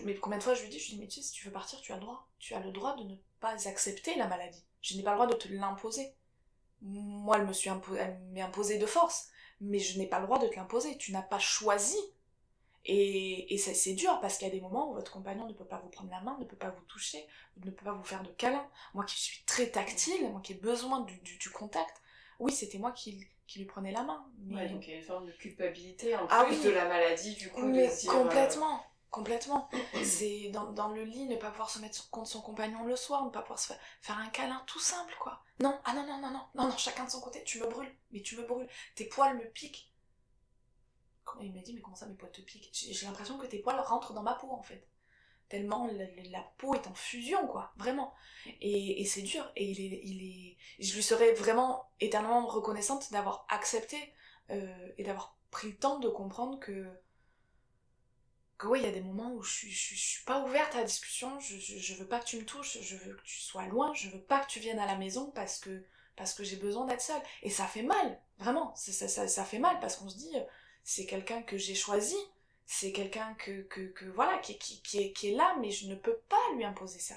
mais combien de fois je lui dis, mais tu sais, si tu veux partir, tu as le droit. Tu as le droit de ne pas accepter la maladie. Je n'ai pas le droit de te l'imposer. Moi, elle m'est imposée de force, mais je n'ai pas le droit de te l'imposer. Tu n'as pas choisi. Et c'est dur, parce qu'il y a des moments où votre compagnon ne peut pas vous prendre la main, ne peut pas vous toucher, ne peut pas vous faire de câlin. Moi qui suis très tactile, moi qui ai besoin du contact, oui, c'était moi qui lui prenais la main. Mais... Ouais, donc il y a une forme de culpabilité en ah plus oui, de la maladie, du coup, mais de se dire... complètement. C'est dans le lit, ne pas pouvoir se mettre contre son compagnon le soir, ne pas pouvoir se faire un câlin tout simple, quoi. Non, ah non, chacun de son côté, tu me brûles, mais tu me brûles, tes poils me piquent. Il m'a dit, mais comment ça, mes poils te piquent? J'ai l'impression que tes poils rentrent dans ma peau, en fait. Tellement la peau est en fusion, quoi, vraiment. Et c'est dur, et je lui serais vraiment éternellement reconnaissante d'avoir accepté et d'avoir pris le temps de comprendre que oui, il y a des moments où je suis pas ouverte à la discussion, je veux pas que tu me touches, je veux que tu sois loin, je veux pas que tu viennes à la maison parce que j'ai besoin d'être seule. Et ça fait mal, vraiment, ça fait mal, parce qu'on se dit, c'est quelqu'un que j'ai choisi, c'est quelqu'un que voilà, qui est là, mais je ne peux pas lui imposer ça.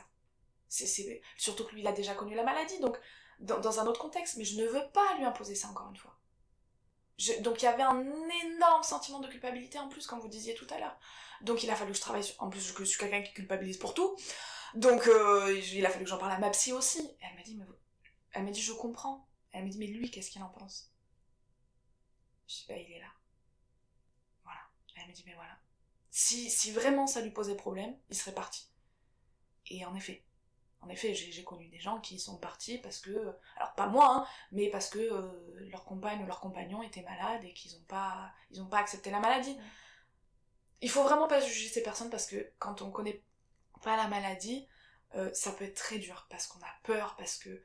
Surtout que lui, il a déjà connu la maladie, donc dans un autre contexte, mais je ne veux pas lui imposer ça encore une fois. Donc il y avait un énorme sentiment de culpabilité en plus, comme vous disiez tout à l'heure. Donc il a fallu que je travaille sur... En plus, que je suis quelqu'un qui culpabilise pour tout. Donc il a fallu que j'en parle à ma psy aussi. Et elle m'a dit, je comprends. Elle m'a dit, mais lui, qu'est-ce qu'il en pense? Je dis, bah il est là. Voilà. Elle m'a dit, mais voilà. Si vraiment ça lui posait problème, il serait parti. Et en effet, j'ai connu des gens qui sont partis parce que, alors pas moi, hein, mais parce que leur compagne ou leur compagnon était malade et qu'ils n'ont pas accepté la maladie. Il faut vraiment pas juger ces personnes, parce que quand on connaît pas la maladie, ça peut être très dur, parce qu'on a peur, parce que...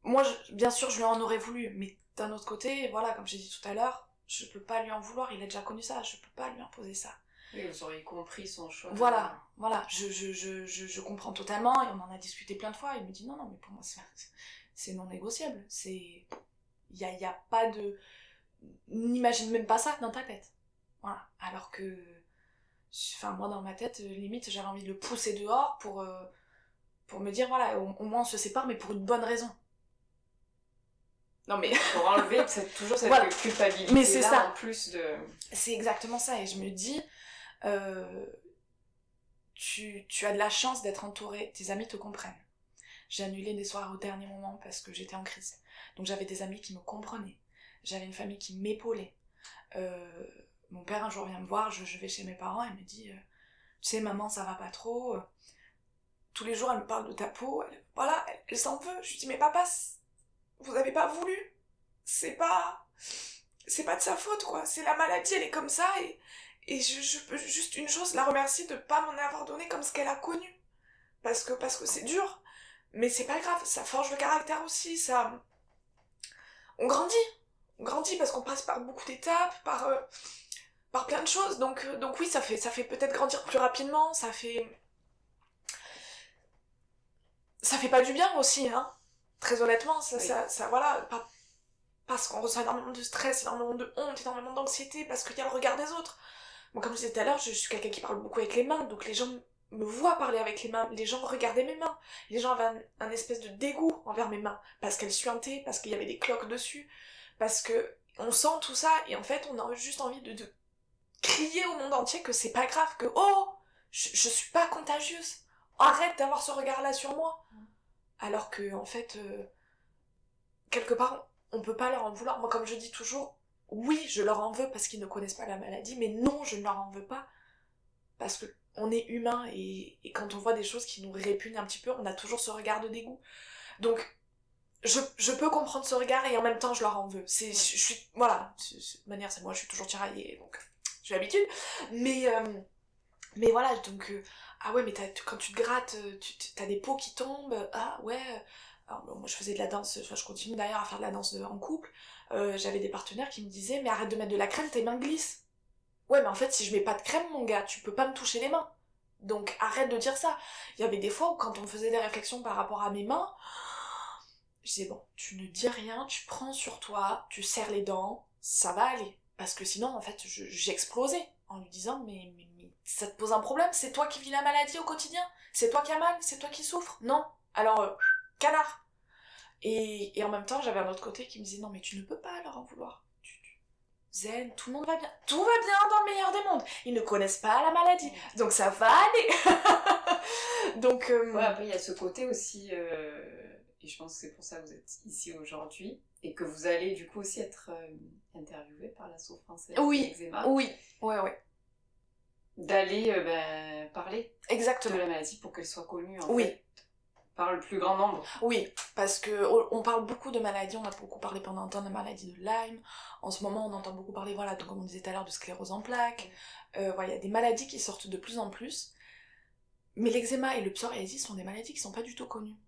Moi, bien sûr, je lui en aurais voulu, mais d'un autre côté, voilà, comme j'ai dit tout à l'heure, je peux pas lui en vouloir, il a déjà connu ça, je peux pas lui imposer ça. Oui, vous auriez compris son choix. Voilà, je comprends totalement, et on en a discuté plein de fois. Il me dit, non, mais pour moi, c'est non négociable. Il y a pas de... N'imagine même pas ça dans ta tête. Voilà, alors que... Enfin, moi, dans ma tête, limite, j'avais envie de le pousser dehors pour me dire, voilà, au moins on se sépare, mais pour une bonne raison. Non mais... Pour enlever toujours cette voilà. culpabilité mais c'est là, ça. En plus de... C'est exactement ça, et je me dis... tu as de la chance d'être entourée, tes amis te comprennent. J'ai annulé des soirs au dernier moment parce que j'étais en crise. Donc j'avais des amis qui me comprenaient. J'avais une famille qui m'épaulait. Mon père un jour vient me voir, je vais chez mes parents, et me dit, tu sais maman, ça va pas trop. Tous les jours elle me parle de ta peau, elle s'en veut. Je lui dis, mais papa, vous avez pas voulu. C'est pas de sa faute, quoi. C'est la maladie, elle est comme ça, et je peux juste une chose, la remercier de pas m'en avoir donné comme ce qu'elle a connu. Parce que c'est dur. Mais c'est pas grave, ça forge le caractère aussi, ça... On grandit parce qu'on passe par beaucoup d'étapes, par plein de choses, donc oui, ça fait peut-être grandir plus rapidement, ça fait pas du bien aussi, hein. Très honnêtement, Oui. ça voilà, parce qu'on ressent énormément de stress, énormément de honte, énormément d'anxiété, parce qu'il y a le regard des autres. Bon, comme je disais tout à l'heure, je suis quelqu'un qui parle beaucoup avec les mains, donc les gens me voit parler avec les mains, les gens regardaient mes mains, les gens avaient un espèce de dégoût envers mes mains, parce qu'elles suintaient, parce qu'il y avait des cloques dessus, parce que on sent tout ça, et en fait on a juste envie de crier au monde entier que c'est pas grave, que oh, je suis pas contagieuse, arrête d'avoir ce regard-là sur moi. Alors que, en fait, quelque part, on peut pas leur en vouloir. Moi, comme je dis toujours, oui, je leur en veux parce qu'ils ne connaissent pas la maladie, mais non, je ne leur en veux pas parce que on est humain et quand on voit des choses qui nous répugnent un petit peu, on a toujours ce regard de dégoût. Donc, je peux comprendre ce regard et en même temps, je leur en veux. Je suis, voilà, de manière, c'est moi, je suis toujours tiraillée, donc j'ai l'habitude. Mais voilà, donc, ah ouais, mais quand tu te grattes, t'as des peaux qui tombent, ah ouais. Alors, bon, moi je faisais de la danse, enfin, je continue d'ailleurs à faire de la danse en couple. J'avais des partenaires qui me disaient, mais arrête de mettre de la crème, tes mains glissent. Ouais, mais en fait, si je mets pas de crème, mon gars, tu peux pas me toucher les mains. Donc arrête de dire ça. Il y avait des fois où quand on me faisait des réflexions par rapport à mes mains, je disais, bon, tu ne dis rien, tu prends sur toi, tu serres les dents, ça va aller. Parce que sinon, en fait, j'explosais en lui disant, mais ça te pose un problème, c'est toi qui vis la maladie au quotidien, c'est toi qui as mal, c'est toi qui souffres. Non. Alors, canard. Et en même temps, j'avais un autre côté qui me disait, non, mais tu ne peux pas leur en vouloir. Zen, tout le monde va bien. Tout va bien dans le meilleur des mondes. Ils ne connaissent pas la maladie, donc ça va aller. Donc, Ouais, après, il y a ce côté aussi, et je pense que c'est pour ça que vous êtes ici aujourd'hui, et que vous allez du coup aussi être interviewé par la souffrance et oui, l'eczéma. oui, ouais. D'aller parler Exactement. de la maladie pour qu'elle soit connue en oui. fait, par le plus grand nombre. Oui, parce que on parle beaucoup de maladies, on a beaucoup parlé pendant un temps de maladies de Lyme, en ce moment on entend beaucoup parler, voilà, donc, comme on disait tout à l'heure, de sclérose en plaques, voilà, il y a des maladies qui sortent de plus en plus, mais l'eczéma et le psoriasis sont des maladies qui sont pas du tout connues.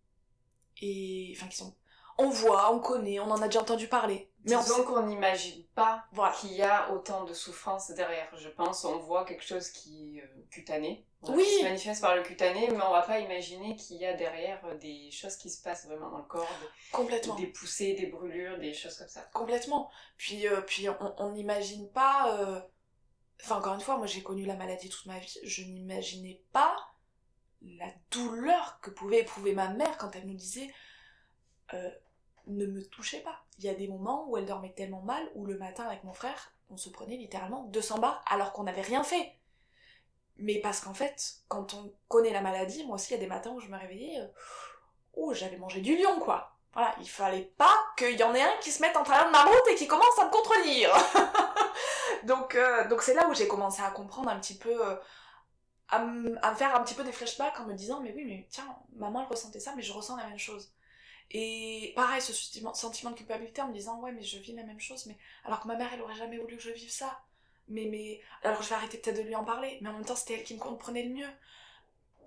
Et, enfin, qui sont... On voit, on connaît, on en a déjà entendu parler. Mais disons qu'on n'imagine pas voilà. qu'il y a autant de souffrance derrière, je pense. On voit quelque chose qui est cutané, voilà, oui, qui se manifeste par le cutané, mais on va pas imaginer qu'il y a derrière des choses qui se passent vraiment dans le corps, complètement. Des poussées, des brûlures, des choses comme ça. Complètement. Puis on n'imagine pas... Enfin, encore une fois, moi j'ai connu la maladie toute ma vie, je n'imaginais pas la douleur que pouvait éprouver ma mère quand elle nous disait ne me touchez pas. Il y a des moments où elle dormait tellement mal, où le matin avec mon frère, on se prenait littéralement 200 barres alors qu'on n'avait rien fait. Mais parce qu'en fait, quand on connaît la maladie, moi aussi il y a des matins où je me réveillais, j'avais mangé du lion quoi. Voilà, il fallait pas qu'il y en ait un qui se mette en travers de ma route et qui commence à me contredire. donc c'est là où j'ai commencé à comprendre un petit peu, à me faire un petit peu des flashbacks en me disant mais oui, mais tiens, maman elle ressentait ça, mais je ressens la même chose. Et pareil, ce sentiment de culpabilité en me disant ouais, mais je vis la même chose, mais alors que ma mère elle aurait jamais voulu que je vive ça. Mais alors je vais arrêter peut-être de lui en parler, mais en même temps c'était elle qui me comprenait le mieux.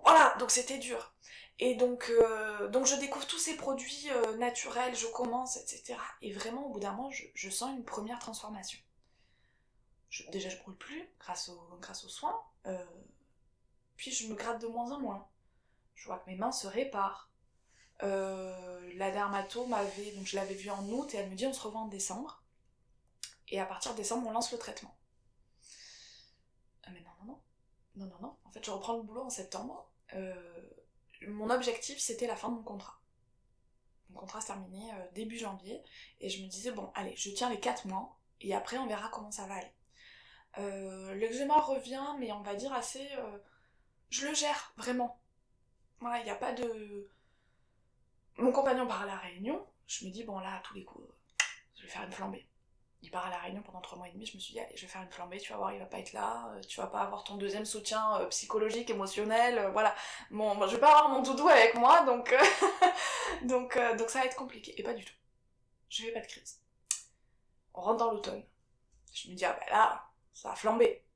Voilà, donc c'était dur. Et donc je découvre tous ces produits naturels, je commence, etc. Et vraiment, au bout d'un moment, je sens une première transformation. Déjà, je brûle plus grâce aux soins. Puis je me gratte de moins en moins. Je vois que mes mains se réparent. La dermato m'avait... Donc je l'avais vue en août et elle me dit on se revoit en décembre. Et à partir de décembre, on lance le traitement. Mais non. En fait, je reprends le boulot en septembre. Mon objectif, c'était la fin de mon contrat. Mon contrat se terminait début janvier. Et je me disais, bon, allez, je tiens les 4 mois. Et après, on verra comment ça va aller. L'eczéma revient, mais on va dire assez... je le gère, vraiment. Voilà, il n'y a pas de... Mon compagnon part à la Réunion. Je me dis, bon, là, à tous les coups, je vais faire une flambée. Il part à la Réunion pendant 3 mois et demi, je me suis dit, allez, je vais faire une flambée, tu vas voir, il va pas être là, tu vas pas avoir ton deuxième soutien psychologique, émotionnel, voilà. Bon, moi, je vais pas avoir mon doudou avec moi, donc, donc ça va être compliqué. Et pas du tout. Je fais pas de crise. On rentre dans l'automne. Je me dis, ah bah là, ça va flamber.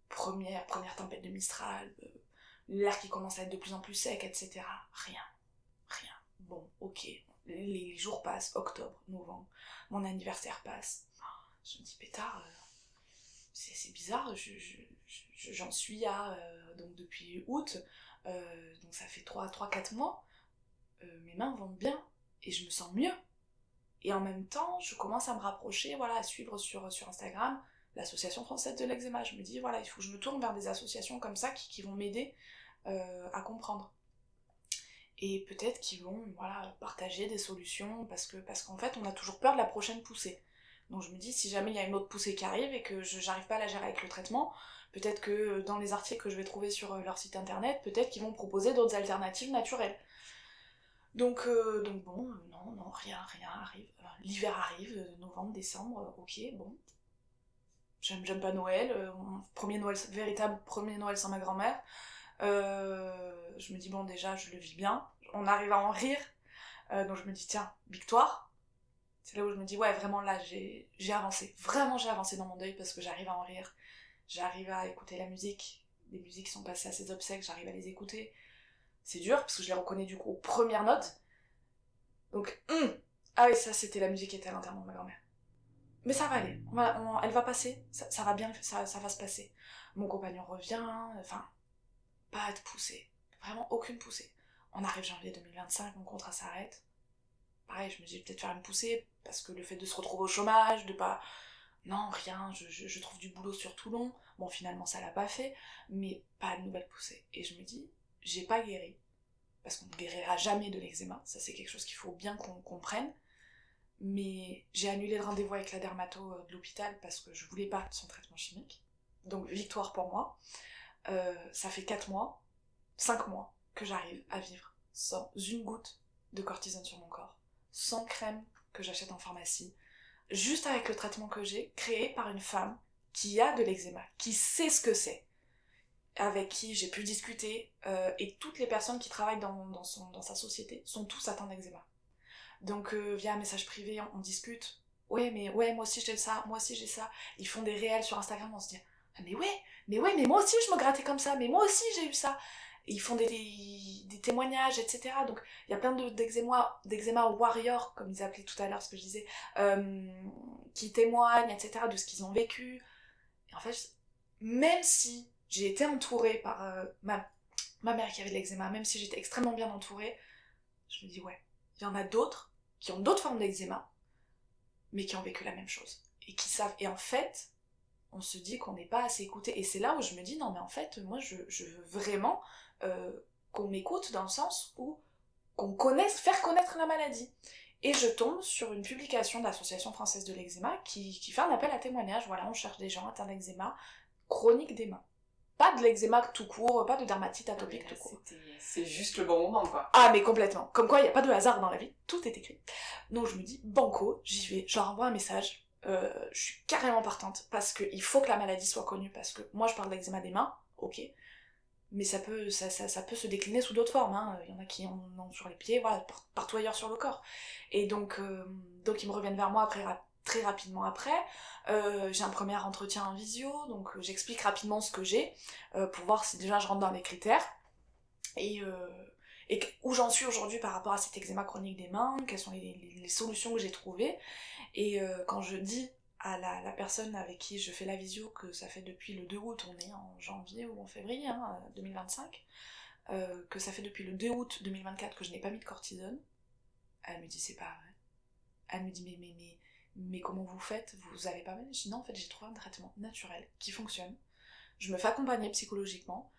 Première tempête de Mistral, l'air qui commence à être de plus en plus sec, etc. Rien. Bon, ok. Les jours passent, octobre, novembre, mon anniversaire passe. Je me dis, pétard, c'est bizarre, j'en suis à, donc depuis août, donc ça fait 3-4 mois, mes mains vont bien, et je me sens mieux. Et en même temps, je commence à me rapprocher, voilà, à suivre sur Instagram l'association française de l'eczéma. Je me dis, voilà, il faut que je me tourne vers des associations comme ça qui vont m'aider à comprendre. Et peut-être qu'ils vont voilà, partager des solutions, parce qu'en fait, on a toujours peur de la prochaine poussée. Donc je me dis, si jamais il y a une autre poussée qui arrive et que j'arrive pas à la gérer avec le traitement, peut-être que dans les articles que je vais trouver sur leur site internet, peut-être qu'ils vont proposer d'autres alternatives naturelles. Donc bon, non, rien arrive. L'hiver arrive, novembre, décembre, ok, bon. J'aime pas Noël, premier Noël, véritable premier Noël sans ma grand-mère. Je me dis, bon, déjà, je le vis bien. On arrive à en rire. Donc je me dis, tiens, victoire. C'est là où je me dis, ouais, vraiment là, j'ai avancé. Vraiment, j'ai avancé dans mon deuil parce que j'arrive à en rire. J'arrive à écouter la musique. Les musiques sont passées à ses obsèques, j'arrive à les écouter. C'est dur parce que je les reconnais du coup aux premières notes. Donc, ah oui, ça c'était la musique qui était à l'enterrement de ma grand-mère. Mais ça va aller, elle va passer, ça va bien, ça va se passer. Mon compagnon revient, enfin, pas de poussée. Vraiment aucune poussée. On arrive janvier 2025, mon contrat s'arrête. Pareil, je me dis, je vais peut-être faire une poussée, parce que le fait de se retrouver au chômage, de pas... Non, rien, je trouve du boulot sur Toulon. Bon, finalement, ça l'a pas fait, mais pas de nouvelle poussée. Et je me dis, j'ai pas guéri, parce qu'on ne guérira jamais de l'eczéma, ça c'est quelque chose qu'il faut bien qu'on comprenne. Mais j'ai annulé le rendez-vous avec la dermato de l'hôpital parce que je voulais pas de son traitement chimique. Donc, victoire pour moi. Ça fait 4 mois, 5 mois que j'arrive à vivre sans une goutte de cortisone sur mon corps, sans crème que j'achète en pharmacie, juste avec le traitement que j'ai, créé par une femme qui a de l'eczéma, qui sait ce que c'est, avec qui j'ai pu discuter, et toutes les personnes qui travaillent dans sa société sont tous atteints d'eczéma. Donc via un message privé, on discute. Ouais, moi aussi j'ai ça, moi aussi j'ai ça. Ils font des réels sur Instagram, on se dit ah, mais moi aussi je me grattais comme ça, mais moi aussi j'ai eu ça. Et ils font des témoignages, etc. Donc il y a plein d'eczéma warriors, comme ils appelaient tout à l'heure ce que je disais, qui témoignent, etc. de ce qu'ils ont vécu. Et en fait, même si j'ai été entourée par ma mère qui avait de l'eczéma, même si j'étais extrêmement bien entourée, je me dis ouais, il y en a d'autres qui ont d'autres formes d'eczéma, mais qui ont vécu la même chose. Et qui savent. Et en fait, on se dit qu'on n'est pas assez écouté. Et c'est là où je me dis, non mais en fait, moi je veux vraiment qu'on m'écoute dans le sens où qu'on connaisse, faire connaître la maladie. Et je tombe sur une publication de l'Association française de l'eczéma qui fait un appel à témoignage. Voilà, on cherche des gens atteints d'eczéma chronique des mains. Pas de l'eczéma tout court, pas de dermatite atopique tout court. C'est juste le bon moment, quoi. Ah, mais complètement. Comme quoi, il n'y a pas de hasard dans la vie. Tout est écrit. Donc je me dis, banco, j'y vais. Je leur envoie un message. Je suis carrément partante. Parce qu'il faut que la maladie soit connue. Parce que moi, je parle de l'eczéma des mains. Ok. Mais ça peut se décliner sous d'autres formes. Hein. Il y en a qui en ont sur les pieds, voilà, partout ailleurs sur le corps. Et donc ils me reviennent vers moi très rapidement après. J'ai un premier entretien en visio. Donc j'explique rapidement ce que j'ai. Pour voir si déjà je rentre dans les critères. Et où j'en suis aujourd'hui par rapport à cet eczéma chronique des mains, quelles sont les solutions que j'ai trouvées. Et quand je dis à la personne avec qui je fais la visio que ça fait depuis le 2 août, on est en janvier ou en février 2025, que ça fait depuis le 2 août 2024 que je n'ai pas mis de cortisone, elle me dit c'est pas vrai. Elle me dit mais comment vous faites? Vous avez pas mal? Je dis non, en fait j'ai trouvé un traitement naturel qui fonctionne. Je me fais accompagner psychologiquement.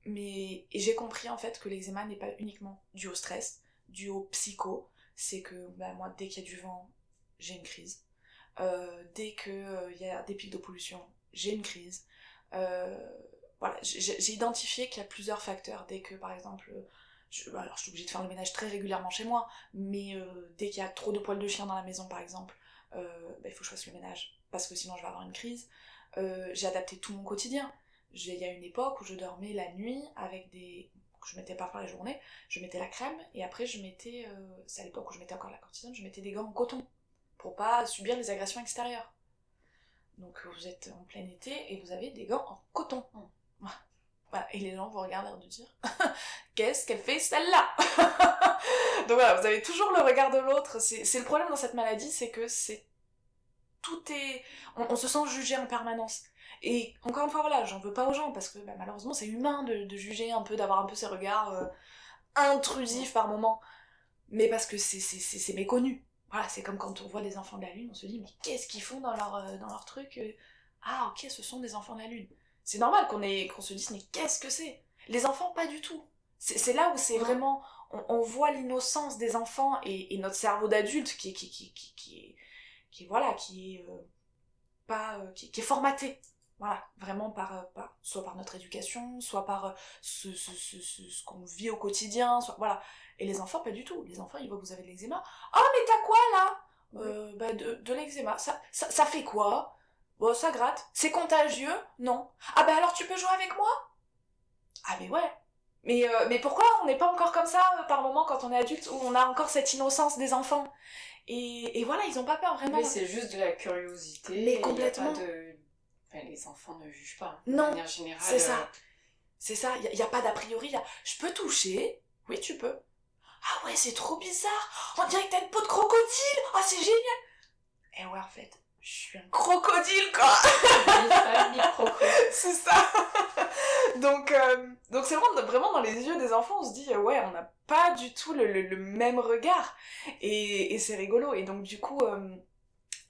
Et j'ai compris en fait que l'eczéma n'est pas uniquement dû au stress, dû au psycho. C'est que moi, dès qu'il y a du vent, j'ai une crise. Dès qu'il y a des pics de pollution, j'ai une crise. Voilà, j'ai identifié qu'il y a plusieurs facteurs. Dès que, par exemple, alors je suis obligée de faire le ménage très régulièrement chez moi, mais dès qu'il y a trop de poils de chien dans la maison, par exemple, il faut que je fasse le ménage, parce que sinon je vais avoir une crise. J'ai adapté tout mon quotidien. Il y a une époque où je dormais la nuit avec des... que je mettais pas pour la journée, je mettais la crème, et après je mettais... c'est à l'époque où je mettais encore la cortisone, je mettais des gants en coton, pour pas subir les agressions extérieures. Donc vous êtes en plein été, et vous avez des gants en coton. Voilà. Et les gens vous regardent l'air de dire « Qu'est-ce qu'elle fait celle-là ?» Donc voilà, vous avez toujours le regard de l'autre. C'est le problème dans cette maladie, c'est que tout est... On se sent jugé en permanence. Et encore une fois, voilà, j'en veux pas aux gens, parce que malheureusement c'est humain de juger un peu, d'avoir un peu ces regards intrusifs par moments, mais parce que c'est méconnu. Voilà, c'est comme quand on voit des enfants de la Lune, on se dit, mais qu'est-ce qu'ils font dans leur truc Ah, ok, ce sont des enfants de la Lune. C'est normal qu'on se dise, mais qu'est-ce que c'est? Les enfants, pas du tout. C'est là où c'est vraiment... On voit l'innocence des enfants et notre cerveau d'adulte voilà, qui est formaté. Voilà, vraiment soit par notre éducation, soit par ce qu'on vit au quotidien, voilà. Et les enfants, pas du tout. Les enfants, ils voient que vous avez de l'eczéma. Oh, mais t'as quoi, là? Bah, de l'eczéma. Ça fait quoi? Bon, ça gratte. C'est contagieux? Non. Ah, bah alors tu peux jouer avec moi? Ah, mais ouais. Mais pourquoi on n'est pas encore comme ça, par moment, quand on est adulte, où on a encore cette innocence des enfants? Et voilà, ils ont pas peur, vraiment. Mais c'est juste de la curiosité. Mais complètement. Enfin, les enfants ne jugent pas. Non, de manière générale. c'est ça. C'est ça, il n'y a pas d'a priori. Je peux toucher? Oui, tu peux. Ah ouais, c'est trop bizarre. On dirait que t'as une peau de crocodile. Ah, c'est génial. Et ouais, en fait, je suis un crocodile, quoi. C'est ça. Donc c'est vraiment dans les yeux des enfants, on se dit, ouais, on n'a pas du tout le même regard. Et c'est rigolo. Et donc, du coup,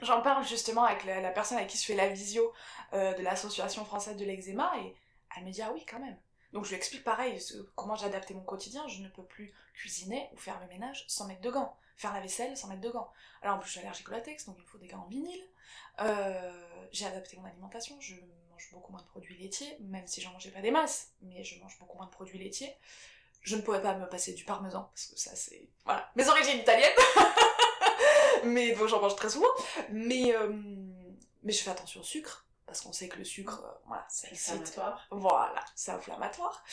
j'en parle justement avec la personne avec qui je fais la visio de l'Association française de l'eczéma, et elle me dit, ah oui, quand même. Donc je lui explique pareil, comment j'ai adapté mon quotidien. Je ne peux plus cuisiner ou faire le ménage sans mettre de gants. Faire la vaisselle sans mettre de gants. Alors en plus je suis allergique au latex, donc il me faut des gants en vinyle. J'ai adapté mon alimentation, je mange beaucoup moins de produits laitiers, même si j'en mangeais pas des masses, mais je mange beaucoup moins de produits laitiers. Je ne pourrais pas me passer du parmesan, parce que ça c'est... Voilà, mes origines italiennes. Mais bon, j'en mange très souvent. Mais je fais attention au sucre, parce qu'on sait que le sucre, voilà, c'est inflammatoire. Voilà, c'est inflammatoire.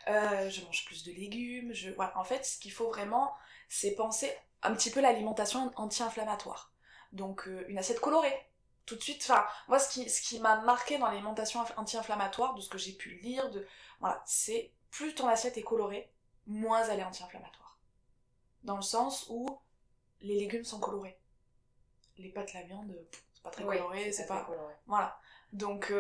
Je mange plus de légumes. Voilà. En fait, ce qu'il faut vraiment, c'est penser un petit peu l'alimentation anti-inflammatoire. Donc, une assiette colorée. Tout de suite, enfin, moi, ce qui m'a marqué dans l'alimentation anti-inflammatoire, de ce que j'ai pu lire, voilà, c'est plus ton assiette est colorée, moins elle est anti-inflammatoire. Dans le sens où les légumes sont colorés. Les pâtes, la viande, c'est pas très coloré, c'est pas... coloré. Voilà. Donc,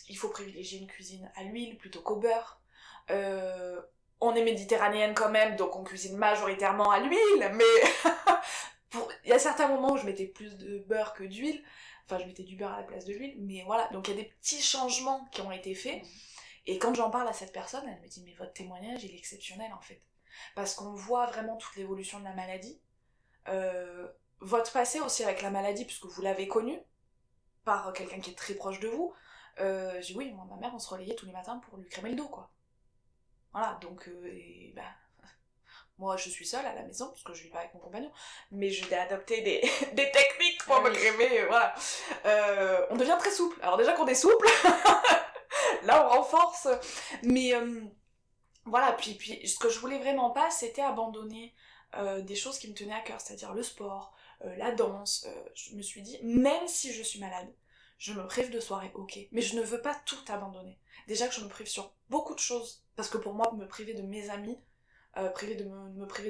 il faut privilégier une cuisine à l'huile plutôt qu'au beurre. On est méditerranéenne quand même, donc on cuisine majoritairement à l'huile, mais il y a certains moments où je mettais plus de beurre que d'huile. Enfin, je mettais du beurre à la place de l'huile, mais voilà. Donc, il y a des petits changements qui ont été faits. Et quand j'en parle à cette personne, elle me dit, mais votre témoignage, il est exceptionnel, en fait. Parce qu'on voit vraiment toute l'évolution de la maladie. Votre passé aussi avec la maladie, puisque vous l'avez connue, par quelqu'un qui est très proche de vous. J'ai dit oui, moi, ma mère, on se relayait tous les matins pour lui crémer le dos, quoi. Voilà, donc, moi, je suis seule à la maison, parce que je vis pas avec mon compagnon, mais je vais adopter des techniques pour me crémer, voilà. On devient très souple. Alors déjà qu'on est souple, là, on renforce. Mais, voilà, puis, ce que je voulais vraiment pas, c'était abandonner des choses qui me tenaient à cœur, c'est-à-dire le sport, la danse. Je me suis dit, même si je suis malade, je me prive de soirée, ok, mais je ne veux pas tout abandonner. Déjà que je me prive sur beaucoup de choses, parce que pour moi, me priver de mes amis, me priver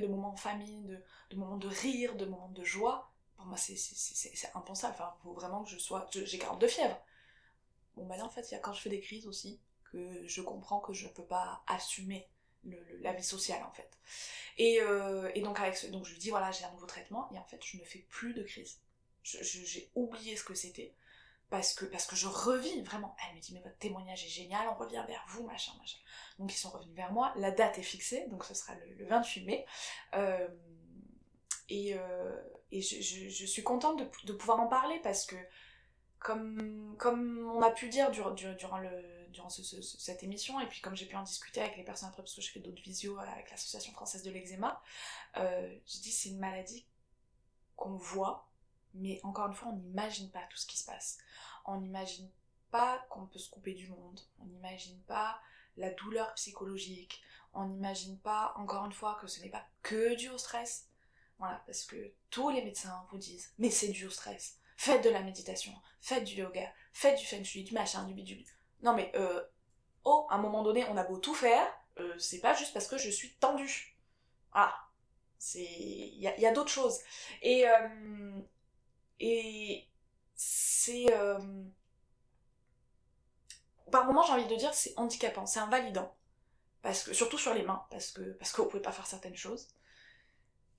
de moments en famille, de moments de rire, de moments de joie, pour moi c'est impensable. Enfin, faut vraiment que j'ai 42 fièvre. Bon bah là en fait, il y a quand je fais des crises aussi, que je comprends que je peux pas assumer la vie sociale en fait. Et donc donc je lui dis voilà, j'ai un nouveau traitement, et en fait je ne fais plus de crise. J'ai oublié ce que c'était, parce que je revis vraiment. Elle me dit mais votre témoignage est génial, on revient vers vous, machin. Donc ils sont revenus vers moi, la date est fixée, donc ce sera le 28 mai. Et je suis contente de pouvoir en parler, parce que comme on a pu dire durant cette émission, et puis comme j'ai pu en discuter avec les personnes après, parce que je fais d'autres visios avec l'Association française de l'eczéma, je dis c'est une maladie qu'on voit, mais encore une fois, on n'imagine pas tout ce qui se passe. On n'imagine pas qu'on peut se couper du monde, on n'imagine pas la douleur psychologique, on n'imagine pas, encore une fois, que ce n'est pas que dû au stress. Voilà, parce que tous les médecins vous disent, mais c'est dû au stress. Faites de la méditation, faites du yoga, faites du feng shui, du machin, du bidule. Non mais, à un moment donné, on a beau tout faire, c'est pas juste parce que je suis tendue. Voilà. Il y a d'autres choses. Et c'est... par moments, j'ai envie de dire, c'est handicapant, c'est invalidant. Parce que, surtout sur les mains, parce que vous pouvez pas faire certaines choses.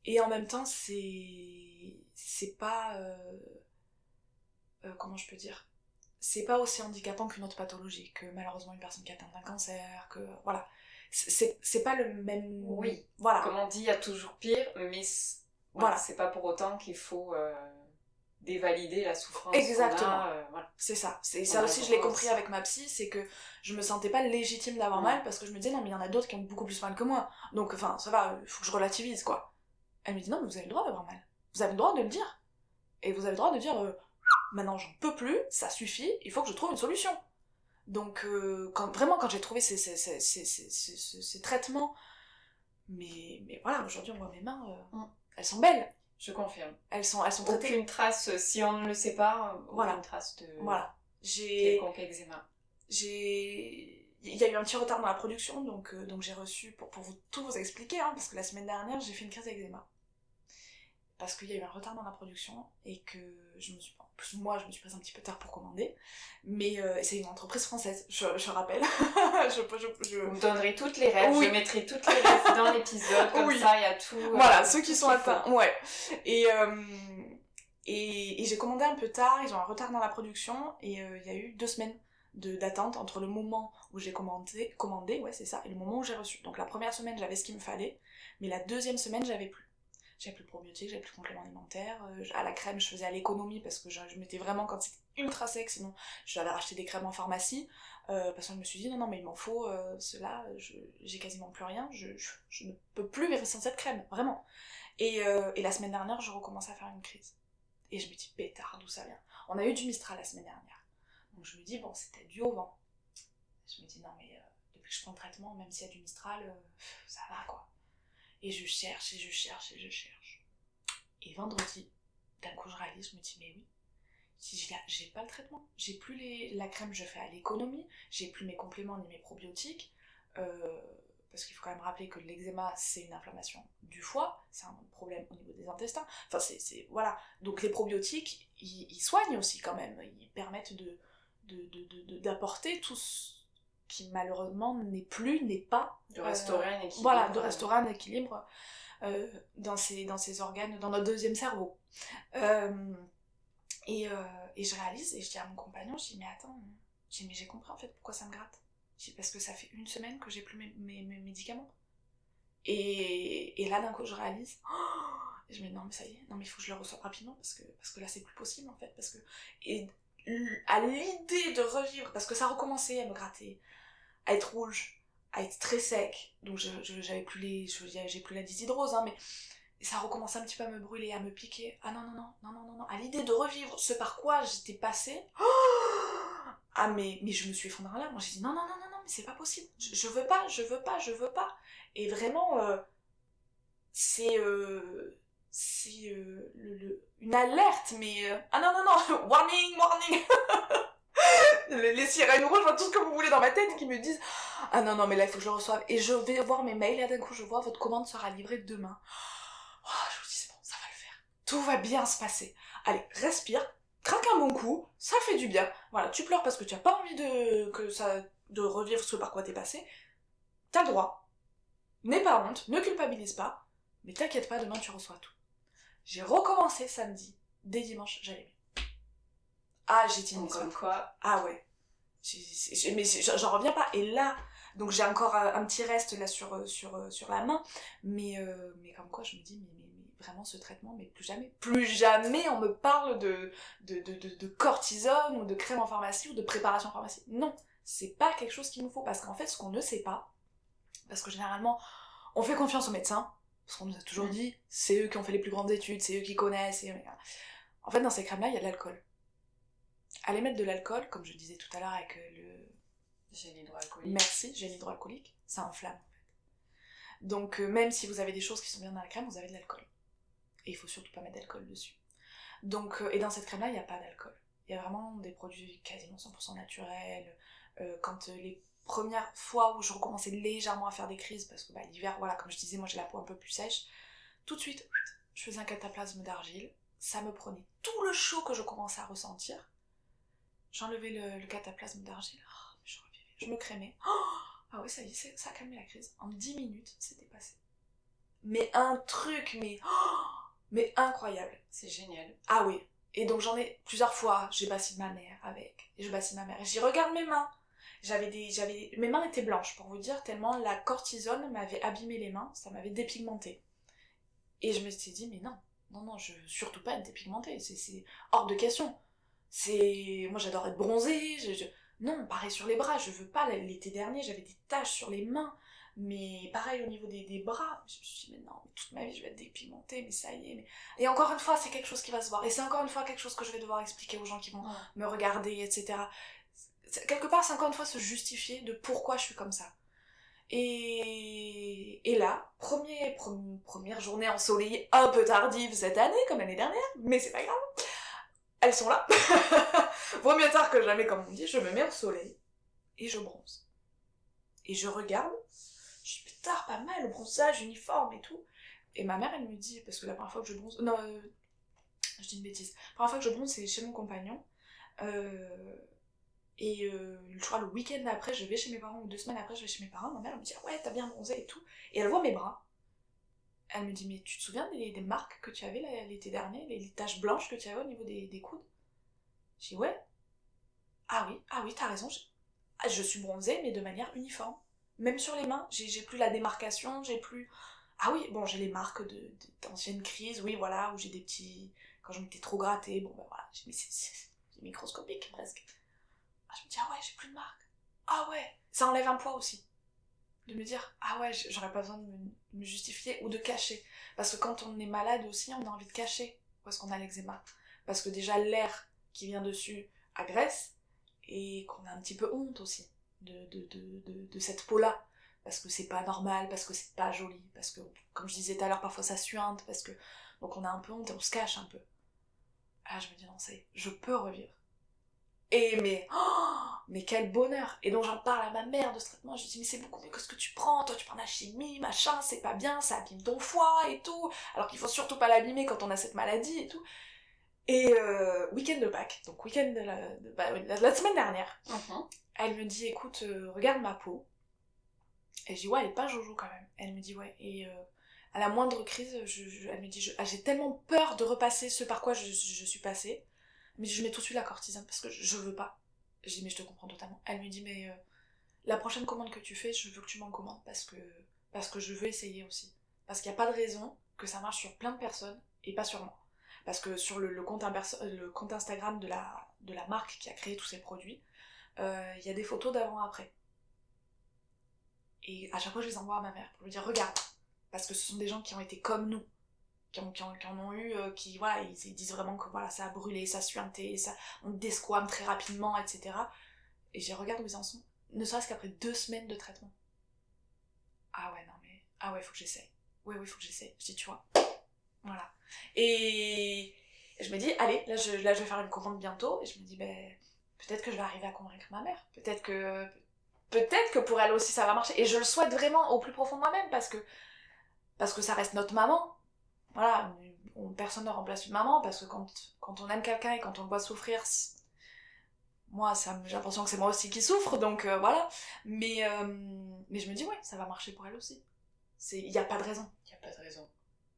Et en même temps, c'est c'est pas... comment je peux dire, c'est pas aussi handicapant qu'une autre pathologie, que malheureusement une personne qui atteint d'un cancer, que voilà. C'est pas le même... Oui, voilà. comme on dit, il y a toujours pire, mais voilà, c'est pas pour autant qu'il faut dévalider la souffrance. Exactement. Voilà. C'est ça. C'est ça aussi, je l'ai compris avec ma psy, c'est que je me sentais pas légitime d'avoir mal, parce que je me disais, non mais il y en a d'autres qui ont beaucoup plus mal que moi. Donc, enfin, ça va, il faut que je relativise, quoi. Elle me dit, non mais vous avez le droit d'avoir mal. Vous avez le droit de le dire. Et vous avez le droit de dire, maintenant j'en peux plus, ça suffit, il faut que je trouve une solution. Donc, quand j'ai trouvé ces traitements, mais voilà, aujourd'hui on voit mes mains, elles sont belles. Je confirme. Elles sont traitées. Aucune trace, si on ne le sait pas, aucune trace de quelconque eczéma. Il y a eu un petit retard dans la production, donc j'ai reçu, pour tout vous expliquer, hein, parce que la semaine dernière j'ai fait une crise d'eczéma. Parce qu'il y a eu un retard dans la production, et que moi je me suis prise un petit peu tard pour commander, mais c'est une entreprise française, je rappelle. Vous me donnerez toutes les rêves, je mettrai toutes les rêves dans l'épisode, comme ça il y a tout. Voilà, ceux qui sont atteints, ouais. Et j'ai commandé un peu tard, ils ont un retard dans la production, et il y a eu 2 semaines d'attente entre le moment où j'ai commandé, ouais c'est ça, et le moment où j'ai reçu. Donc la première semaine j'avais ce qu'il me fallait, mais la deuxième semaine j'avais plus. J'avais plus de probiotiques, j'avais plus de compléments alimentaires, à la crème je faisais à l'économie parce que je mettais vraiment quand c'était ultra sec, sinon j'avais racheté des crèmes en pharmacie, parce que je me suis dit non mais il m'en faut cela, j'ai quasiment plus rien, je ne peux plus vivre sans cette crème, vraiment. Et la semaine dernière je recommence à faire une crise. Et je me dis pétard, d'où ça vient? On a eu du Mistral la semaine dernière, donc je me dis bon c'était dû au vent. Je me dis non mais depuis que je prends le traitement, même s'il y a du Mistral, ça va quoi. Et je cherche, et je cherche, et je cherche. Et vendredi, d'un coup je réalise, je me dis mais oui, j'ai pas le traitement, j'ai plus la crème, je fais à l'économie, j'ai plus mes compléments ni mes probiotiques, parce qu'il faut quand même rappeler que l'eczéma c'est une inflammation du foie, c'est un problème au niveau des intestins, enfin voilà, donc les probiotiques, ils soignent aussi quand même, ils permettent d'apporter tout ce qui malheureusement n'est pas... De restaurer un équilibre. Voilà, de restaurer un équilibre dans ces organes, dans notre deuxième cerveau. Et je réalise, et je dis à mon compagnon, je dis mais attends, mais j'ai compris en fait pourquoi ça me gratte. Je dis parce que ça fait 1 semaine que j'ai plus mes médicaments. Et là d'un coup je réalise, et je me dis non mais ça y est, non mais il faut que je le reçoive rapidement parce que là c'est plus possible en fait, parce que... Et à l'idée de revivre, parce que ça recommençait à me gratter, à être rouge, à être très sec, donc j'avais plus j'ai plus la dyshydrose, hein, mais ça recommençait un petit peu à me brûler, à me piquer. Ah non, à l'idée de revivre ce par quoi j'étais passée, ah mais je me suis effondrée en larmes, j'ai dit non, mais c'est pas possible, je veux pas, et vraiment, c'est une alerte, mais ah non, warning les sirènes rouges, tout ce que vous voulez dans ma tête qui me disent ah non mais là il faut que je le reçoive, et je vais voir mes mails et d'un coup je vois votre commande sera livrée demain. Je vous dis c'est bon, ça va le faire, tout va bien se passer, allez respire, craque un bon coup, ça fait du bien, voilà, tu pleures parce que tu as pas envie de revivre ce par quoi t'es passé, t'as le droit, n'aie pas honte, ne culpabilise pas, mais t'inquiète pas, demain tu reçois tout. J'ai recommencé samedi, dès dimanche j'allais mieux. Ah, j'ai dit comme quoi. Ah ouais. Mais j'en reviens pas. Et là, donc j'ai encore un petit reste là sur la main, mais comme quoi je me dis mais vraiment ce traitement, mais plus jamais on me parle de cortisone ou de crème en pharmacie ou de préparation en pharmacie. Non, c'est pas quelque chose qu'il nous faut, parce qu'en fait ce qu'on ne sait pas, parce que généralement on fait confiance aux médecins, parce qu'on nous a toujours dit c'est eux qui ont fait les plus grandes études, c'est eux qui connaissent, en fait dans ces crèmes là il y a de l'alcool. Aller mettre de l'alcool, comme je disais tout à l'heure avec le gel hydroalcoolique. Merci, gel hydroalcoolique, ça enflamme en fait. Donc même si vous avez des choses qui sont bien dans la crème, vous avez de l'alcool. Et il faut surtout pas mettre d'alcool dessus. Donc, et dans cette crème là, il n'y a pas d'alcool. Il y a vraiment des produits quasiment 100% naturels. Quand les premières fois où je recommençais légèrement à faire des crises, parce que l'hiver, voilà, comme je disais, moi j'ai la peau un peu plus sèche, tout de suite, je faisais un cataplasme d'argile, ça me prenait tout le chaud que je commençais à ressentir. J'enlevais le cataplasme d'argile, je revivais, je me crémais. Ah ouais, ça y est, ça a calmé la crise. En 10 minutes, c'était passé. Mais un truc, mais Mais incroyable. C'est génial. Ah oui. Et donc j'en ai plusieurs fois, j'ai bassiné ma mère avec. Et je bassine ma mère. Et j'y regarde mes mains. Mes mains étaient blanches, pour vous dire, tellement la cortisone m'avait abîmé les mains, ça m'avait dépigmenté. Et je me suis dit, mais non, je veux surtout pas être dépigmentée, c'est hors de question. Moi j'adore être bronzée, non, pareil sur les bras, je veux pas. L'été dernier, j'avais des taches sur les mains, mais pareil au niveau des bras. Je me suis dit, mais non, mais toute ma vie je vais être dépigmentée, mais ça y est. Et encore une fois, c'est quelque chose qui va se voir. Et c'est encore une fois quelque chose que je vais devoir expliquer aux gens qui vont me regarder, etc. Quelque part, c'est encore une fois se justifier de pourquoi je suis comme ça. Et là, première journée ensoleillée un peu tardive cette année, comme l'année dernière, mais c'est pas grave, elles sont là. Vaut mieux tard que jamais, comme on dit, je me mets au soleil et je bronze. Et je regarde, je dis putain, pas mal, le bronzage, uniforme et tout. Et ma mère, elle me dit, parce que la première fois que je bronze, non, je dis une bêtise, la première fois que je bronze, c'est chez mon compagnon. Je crois le week-end après, je vais chez mes parents, ou 2 semaines après, je vais chez mes parents. Ma mère elle me dit, ah ouais, t'as bien bronzé et tout. Et elle voit mes bras. Elle me dit, mais tu te souviens des marques que tu avais l'été dernier, les taches blanches que tu avais au niveau des coudes? Je dis, ouais. Ah oui, t'as raison. Je suis bronzée, mais de manière uniforme. Même sur les mains, j'ai plus la démarcation, j'ai plus... Ah oui, bon, j'ai les marques d'anciennes crises, oui, voilà, où j'ai des petits... Quand je m'étais trop grattée, bon ben voilà, mais c'est microscopique presque. Je me dis, ah ouais, j'ai plus de marque. Ah ouais, ça enlève un poids aussi. De me dire, ah ouais, j'aurais pas besoin de me justifier ou de cacher. Parce que quand on est malade aussi, on a envie de cacher où est-ce qu'on a l'eczéma. Parce que déjà, l'air qui vient dessus agresse et qu'on a un petit peu honte aussi de cette peau-là. Parce que c'est pas normal, parce que c'est pas joli, parce que, comme je disais tout à l'heure, parfois ça suinte, parce que... Donc on a un peu honte et on se cache un peu. Ah, je me dis, non, ça y est, je peux revivre. Et mais quel bonheur! Et donc j'en parle à ma mère de ce traitement, je lui dis mais c'est beaucoup mieux que ce que tu prends, toi tu prends la chimie, machin, c'est pas bien, ça abîme ton foie et tout, alors qu'il faut surtout pas l'abîmer quand on a cette maladie et tout. Et week-end de Pâques, donc week-end de la semaine dernière, elle me dit écoute, regarde ma peau. Et je dis ouais, elle est pas jojo quand même. Elle me dit ouais, et à la moindre crise, elle me dit j'ai tellement peur de repasser ce par quoi je suis passée. Mais je mets tout de suite la cortisone parce que je veux pas. Je dis mais je te comprends totalement. Elle me dit mais la prochaine commande que tu fais, je veux que tu m'en commandes parce que je veux essayer aussi. Parce qu'il n'y a pas de raison que ça marche sur plein de personnes et pas sur moi. Parce que sur le compte Instagram de la marque qui a créé tous ces produits, il y a des photos d'avant-après. Et à chaque fois je les envoie à ma mère pour lui dire regarde. Parce que ce sont des gens qui ont été comme nous. Qui en ont eu, voilà, ils disent vraiment que voilà, ça a brûlé, ça a suinté, on desquame très rapidement, etc. Et je regarde où ils en sont, ne serait-ce qu'après 2 semaines de traitement. Ah ouais, non mais, ah ouais, faut que j'essaye. Oui, faut que j'essaye. Je dis, tu vois, voilà. Et je me dis, allez, là je vais faire une commande bientôt, et je me dis, peut-être que je vais arriver à convaincre ma mère. Peut-être que pour elle aussi ça va marcher. Et je le souhaite vraiment au plus profond de moi-même, parce que ça reste notre maman. Voilà, personne ne remplace une maman, parce que quand on aime quelqu'un et quand on le voit souffrir, moi, j'ai l'impression que c'est moi aussi qui souffre, donc voilà. Mais je me dis, ouais, ça va marcher pour elle aussi. Il n'y a pas de raison. Il n'y a pas de raison.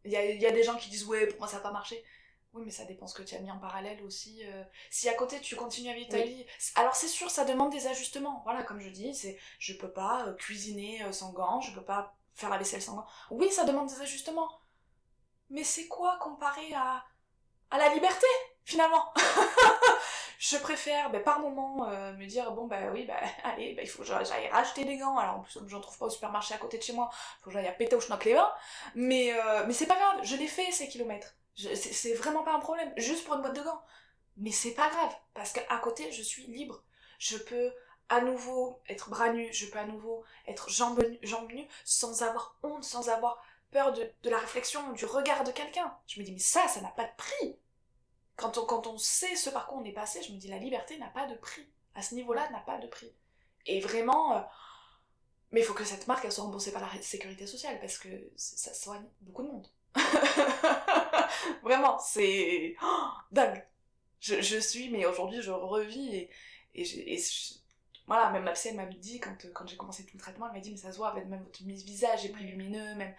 Il y a des gens qui disent, ouais, pour moi ça va pas marcher. Oui, mais ça dépend ce que tu as mis en parallèle aussi. Si à côté tu continues à vivre ta vie, alors c'est sûr, ça demande des ajustements. Voilà, comme je dis, je peux pas cuisiner sans gants, je peux pas faire la vaisselle sans gants. Oui, ça demande des ajustements. Mais c'est quoi comparé à la liberté, finalement? Je préfère, par moment, me dire, bon, oui, allez, il faut que j'aille racheter des gants. Alors, en plus, j'en trouve pas au supermarché à côté de chez moi. Il faut que j'aille à péter au schnock les bains. Mais c'est pas grave, je l'ai fait, ces kilomètres. C'est vraiment pas un problème, juste pour une boîte de gants. Mais c'est pas grave, parce qu'à côté, je suis libre. Je peux à nouveau être bras nus, je peux à nouveau être jambes nues, sans avoir honte, sans avoir peur de la réflexion, du regard de quelqu'un. Je me dis, mais ça n'a pas de prix. Quand on sait ce par quoi on est passé, je me dis, la liberté n'a pas de prix. À ce niveau-là, n'a pas de prix. Et vraiment, mais il faut que cette marque, elle soit remboursée par la sécurité sociale, parce que ça soigne beaucoup de monde. Vraiment, c'est dingue. Je suis, mais aujourd'hui, je revis, voilà, même ma psy, elle m'a dit, quand j'ai commencé tout le traitement, elle m'a dit, mais ça se voit, même votre visage est plus lumineux, même...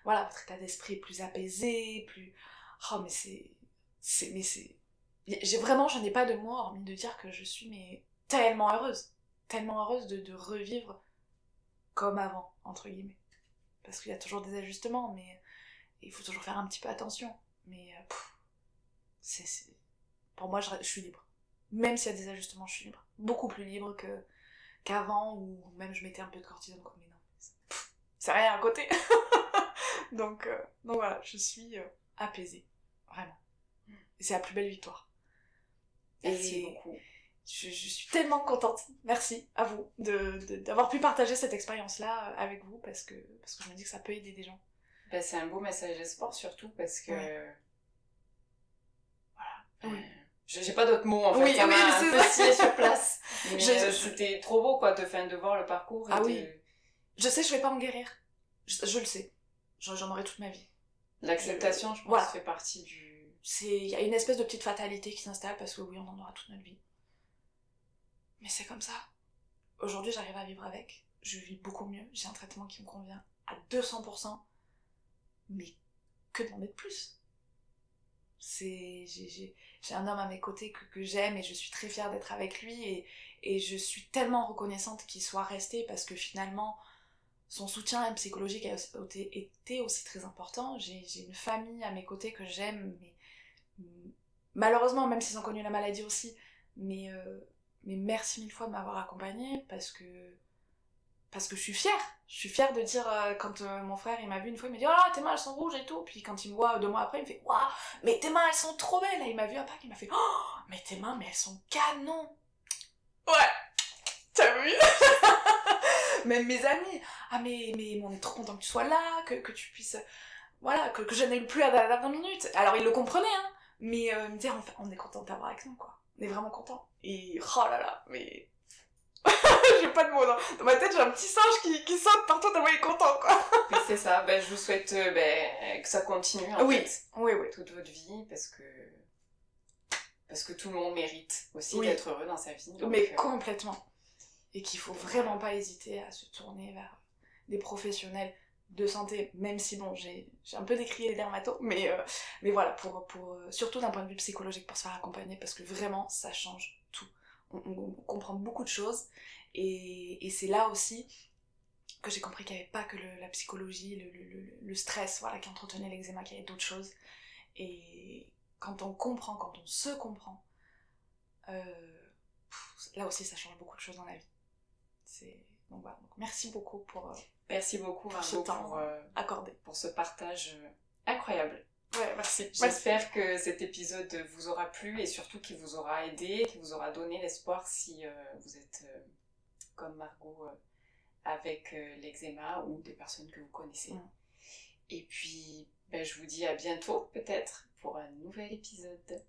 Voilà, votre état d'esprit est plus apaisé, plus... Oh, mais je n'ai pas de mots hormis de dire que je suis mais tellement heureuse de revivre comme avant, entre guillemets. Parce qu'il y a toujours des ajustements, mais il faut toujours faire un petit peu attention. Mais pour moi, je suis libre. Même s'il y a des ajustements, je suis libre. Beaucoup plus libre qu'avant, où même je mettais un peu de cortisone, quoi. Mais non, c'est rien à côté. donc voilà, je suis apaisée. Vraiment. Et c'est la plus belle victoire. Merci beaucoup. Je suis tellement contente, merci à vous, d'avoir pu partager cette expérience-là avec vous, parce que je me dis que ça peut aider des gens. Ben, c'est un beau message d'espoir, surtout parce que... Ouais. Voilà. Oui. J'ai pas d'autres mots, en fait, Oui, ça oui, m'a un c'est peu ça. scié sur place. Mais c'était trop beau, quoi, de voir le parcours. Ah oui. Je sais, je vais pas en guérir. Je le sais. J'en aurai toute ma vie. L'acceptation, je pense, voilà. fait partie du... Il y a une espèce de petite fatalité qui s'installe, parce que oui, on en aura toute notre vie. Mais c'est comme ça. Aujourd'hui, j'arrive à vivre avec. Je vis beaucoup mieux. J'ai un traitement qui me convient à 200%. Mais que demander de plus? J'ai un homme à mes côtés que j'aime, et je suis très fière d'être avec lui, et je suis tellement reconnaissante qu'il soit resté, parce que finalement, son soutien psychologique a été aussi très important. J'ai une famille à mes côtés que j'aime, mais malheureusement, même s'ils ont connu la maladie aussi, mais merci mille fois de m'avoir accompagnée, parce que je suis fière. Je suis fière de dire, quand mon frère il m'a vu une fois, il m'a dit oh là, tes mains elles sont rouges et tout. Puis quand il me voit 2 mois après, il me fait waouh, mais tes mains elles sont trop belles. Là, il m'a vu à Pâques, il m'a fait oh, mais tes mains, mais elles sont canon. Ouais, t'as vu? Même mes amis, ah mais on est trop content que tu sois là, que tu puisses, voilà, que je n'aille plus à la dernière minute. Alors il le comprenait, hein, mais il me disait on est content de t'avoir avec nous, quoi. On est vraiment content. Et oh là là, mais j'ai pas de mots, dans ma tête j'ai un petit singe qui saute partout tellement il est content, quoi. Oui, c'est ça. Ben, je vous souhaite que ça continue, en fait. Oui. Toute votre vie, parce que tout le monde mérite aussi Oui. d'être heureux dans sa vie. Donc, mais complètement. Et qu'il faut vraiment pas hésiter à se tourner vers des professionnels de santé, même si bon, j'ai un peu décrié les dermatos, mais voilà, pour surtout d'un point de vue psychologique, pour se faire accompagner, parce que vraiment ça change tout. On comprend beaucoup de choses, et c'est là aussi que j'ai compris qu'il n'y avait pas que la psychologie, le stress, voilà, qui entretenait l'eczéma, qu'il y avait d'autres choses. Et quand on se comprend, là aussi ça change beaucoup de choses dans la vie. Donc voilà, donc merci beaucoup merci beaucoup, Margot, ce temps accordé. Pour ce partage incroyable. Ouais, merci. J'espère que cet épisode vous aura plu, et surtout qu'il vous aura aidé, qu'il vous aura donné l'espoir si vous êtes comme Margot avec l'eczéma, ou des personnes que vous connaissez. Et puis, je vous dis à bientôt, peut-être, pour un nouvel épisode.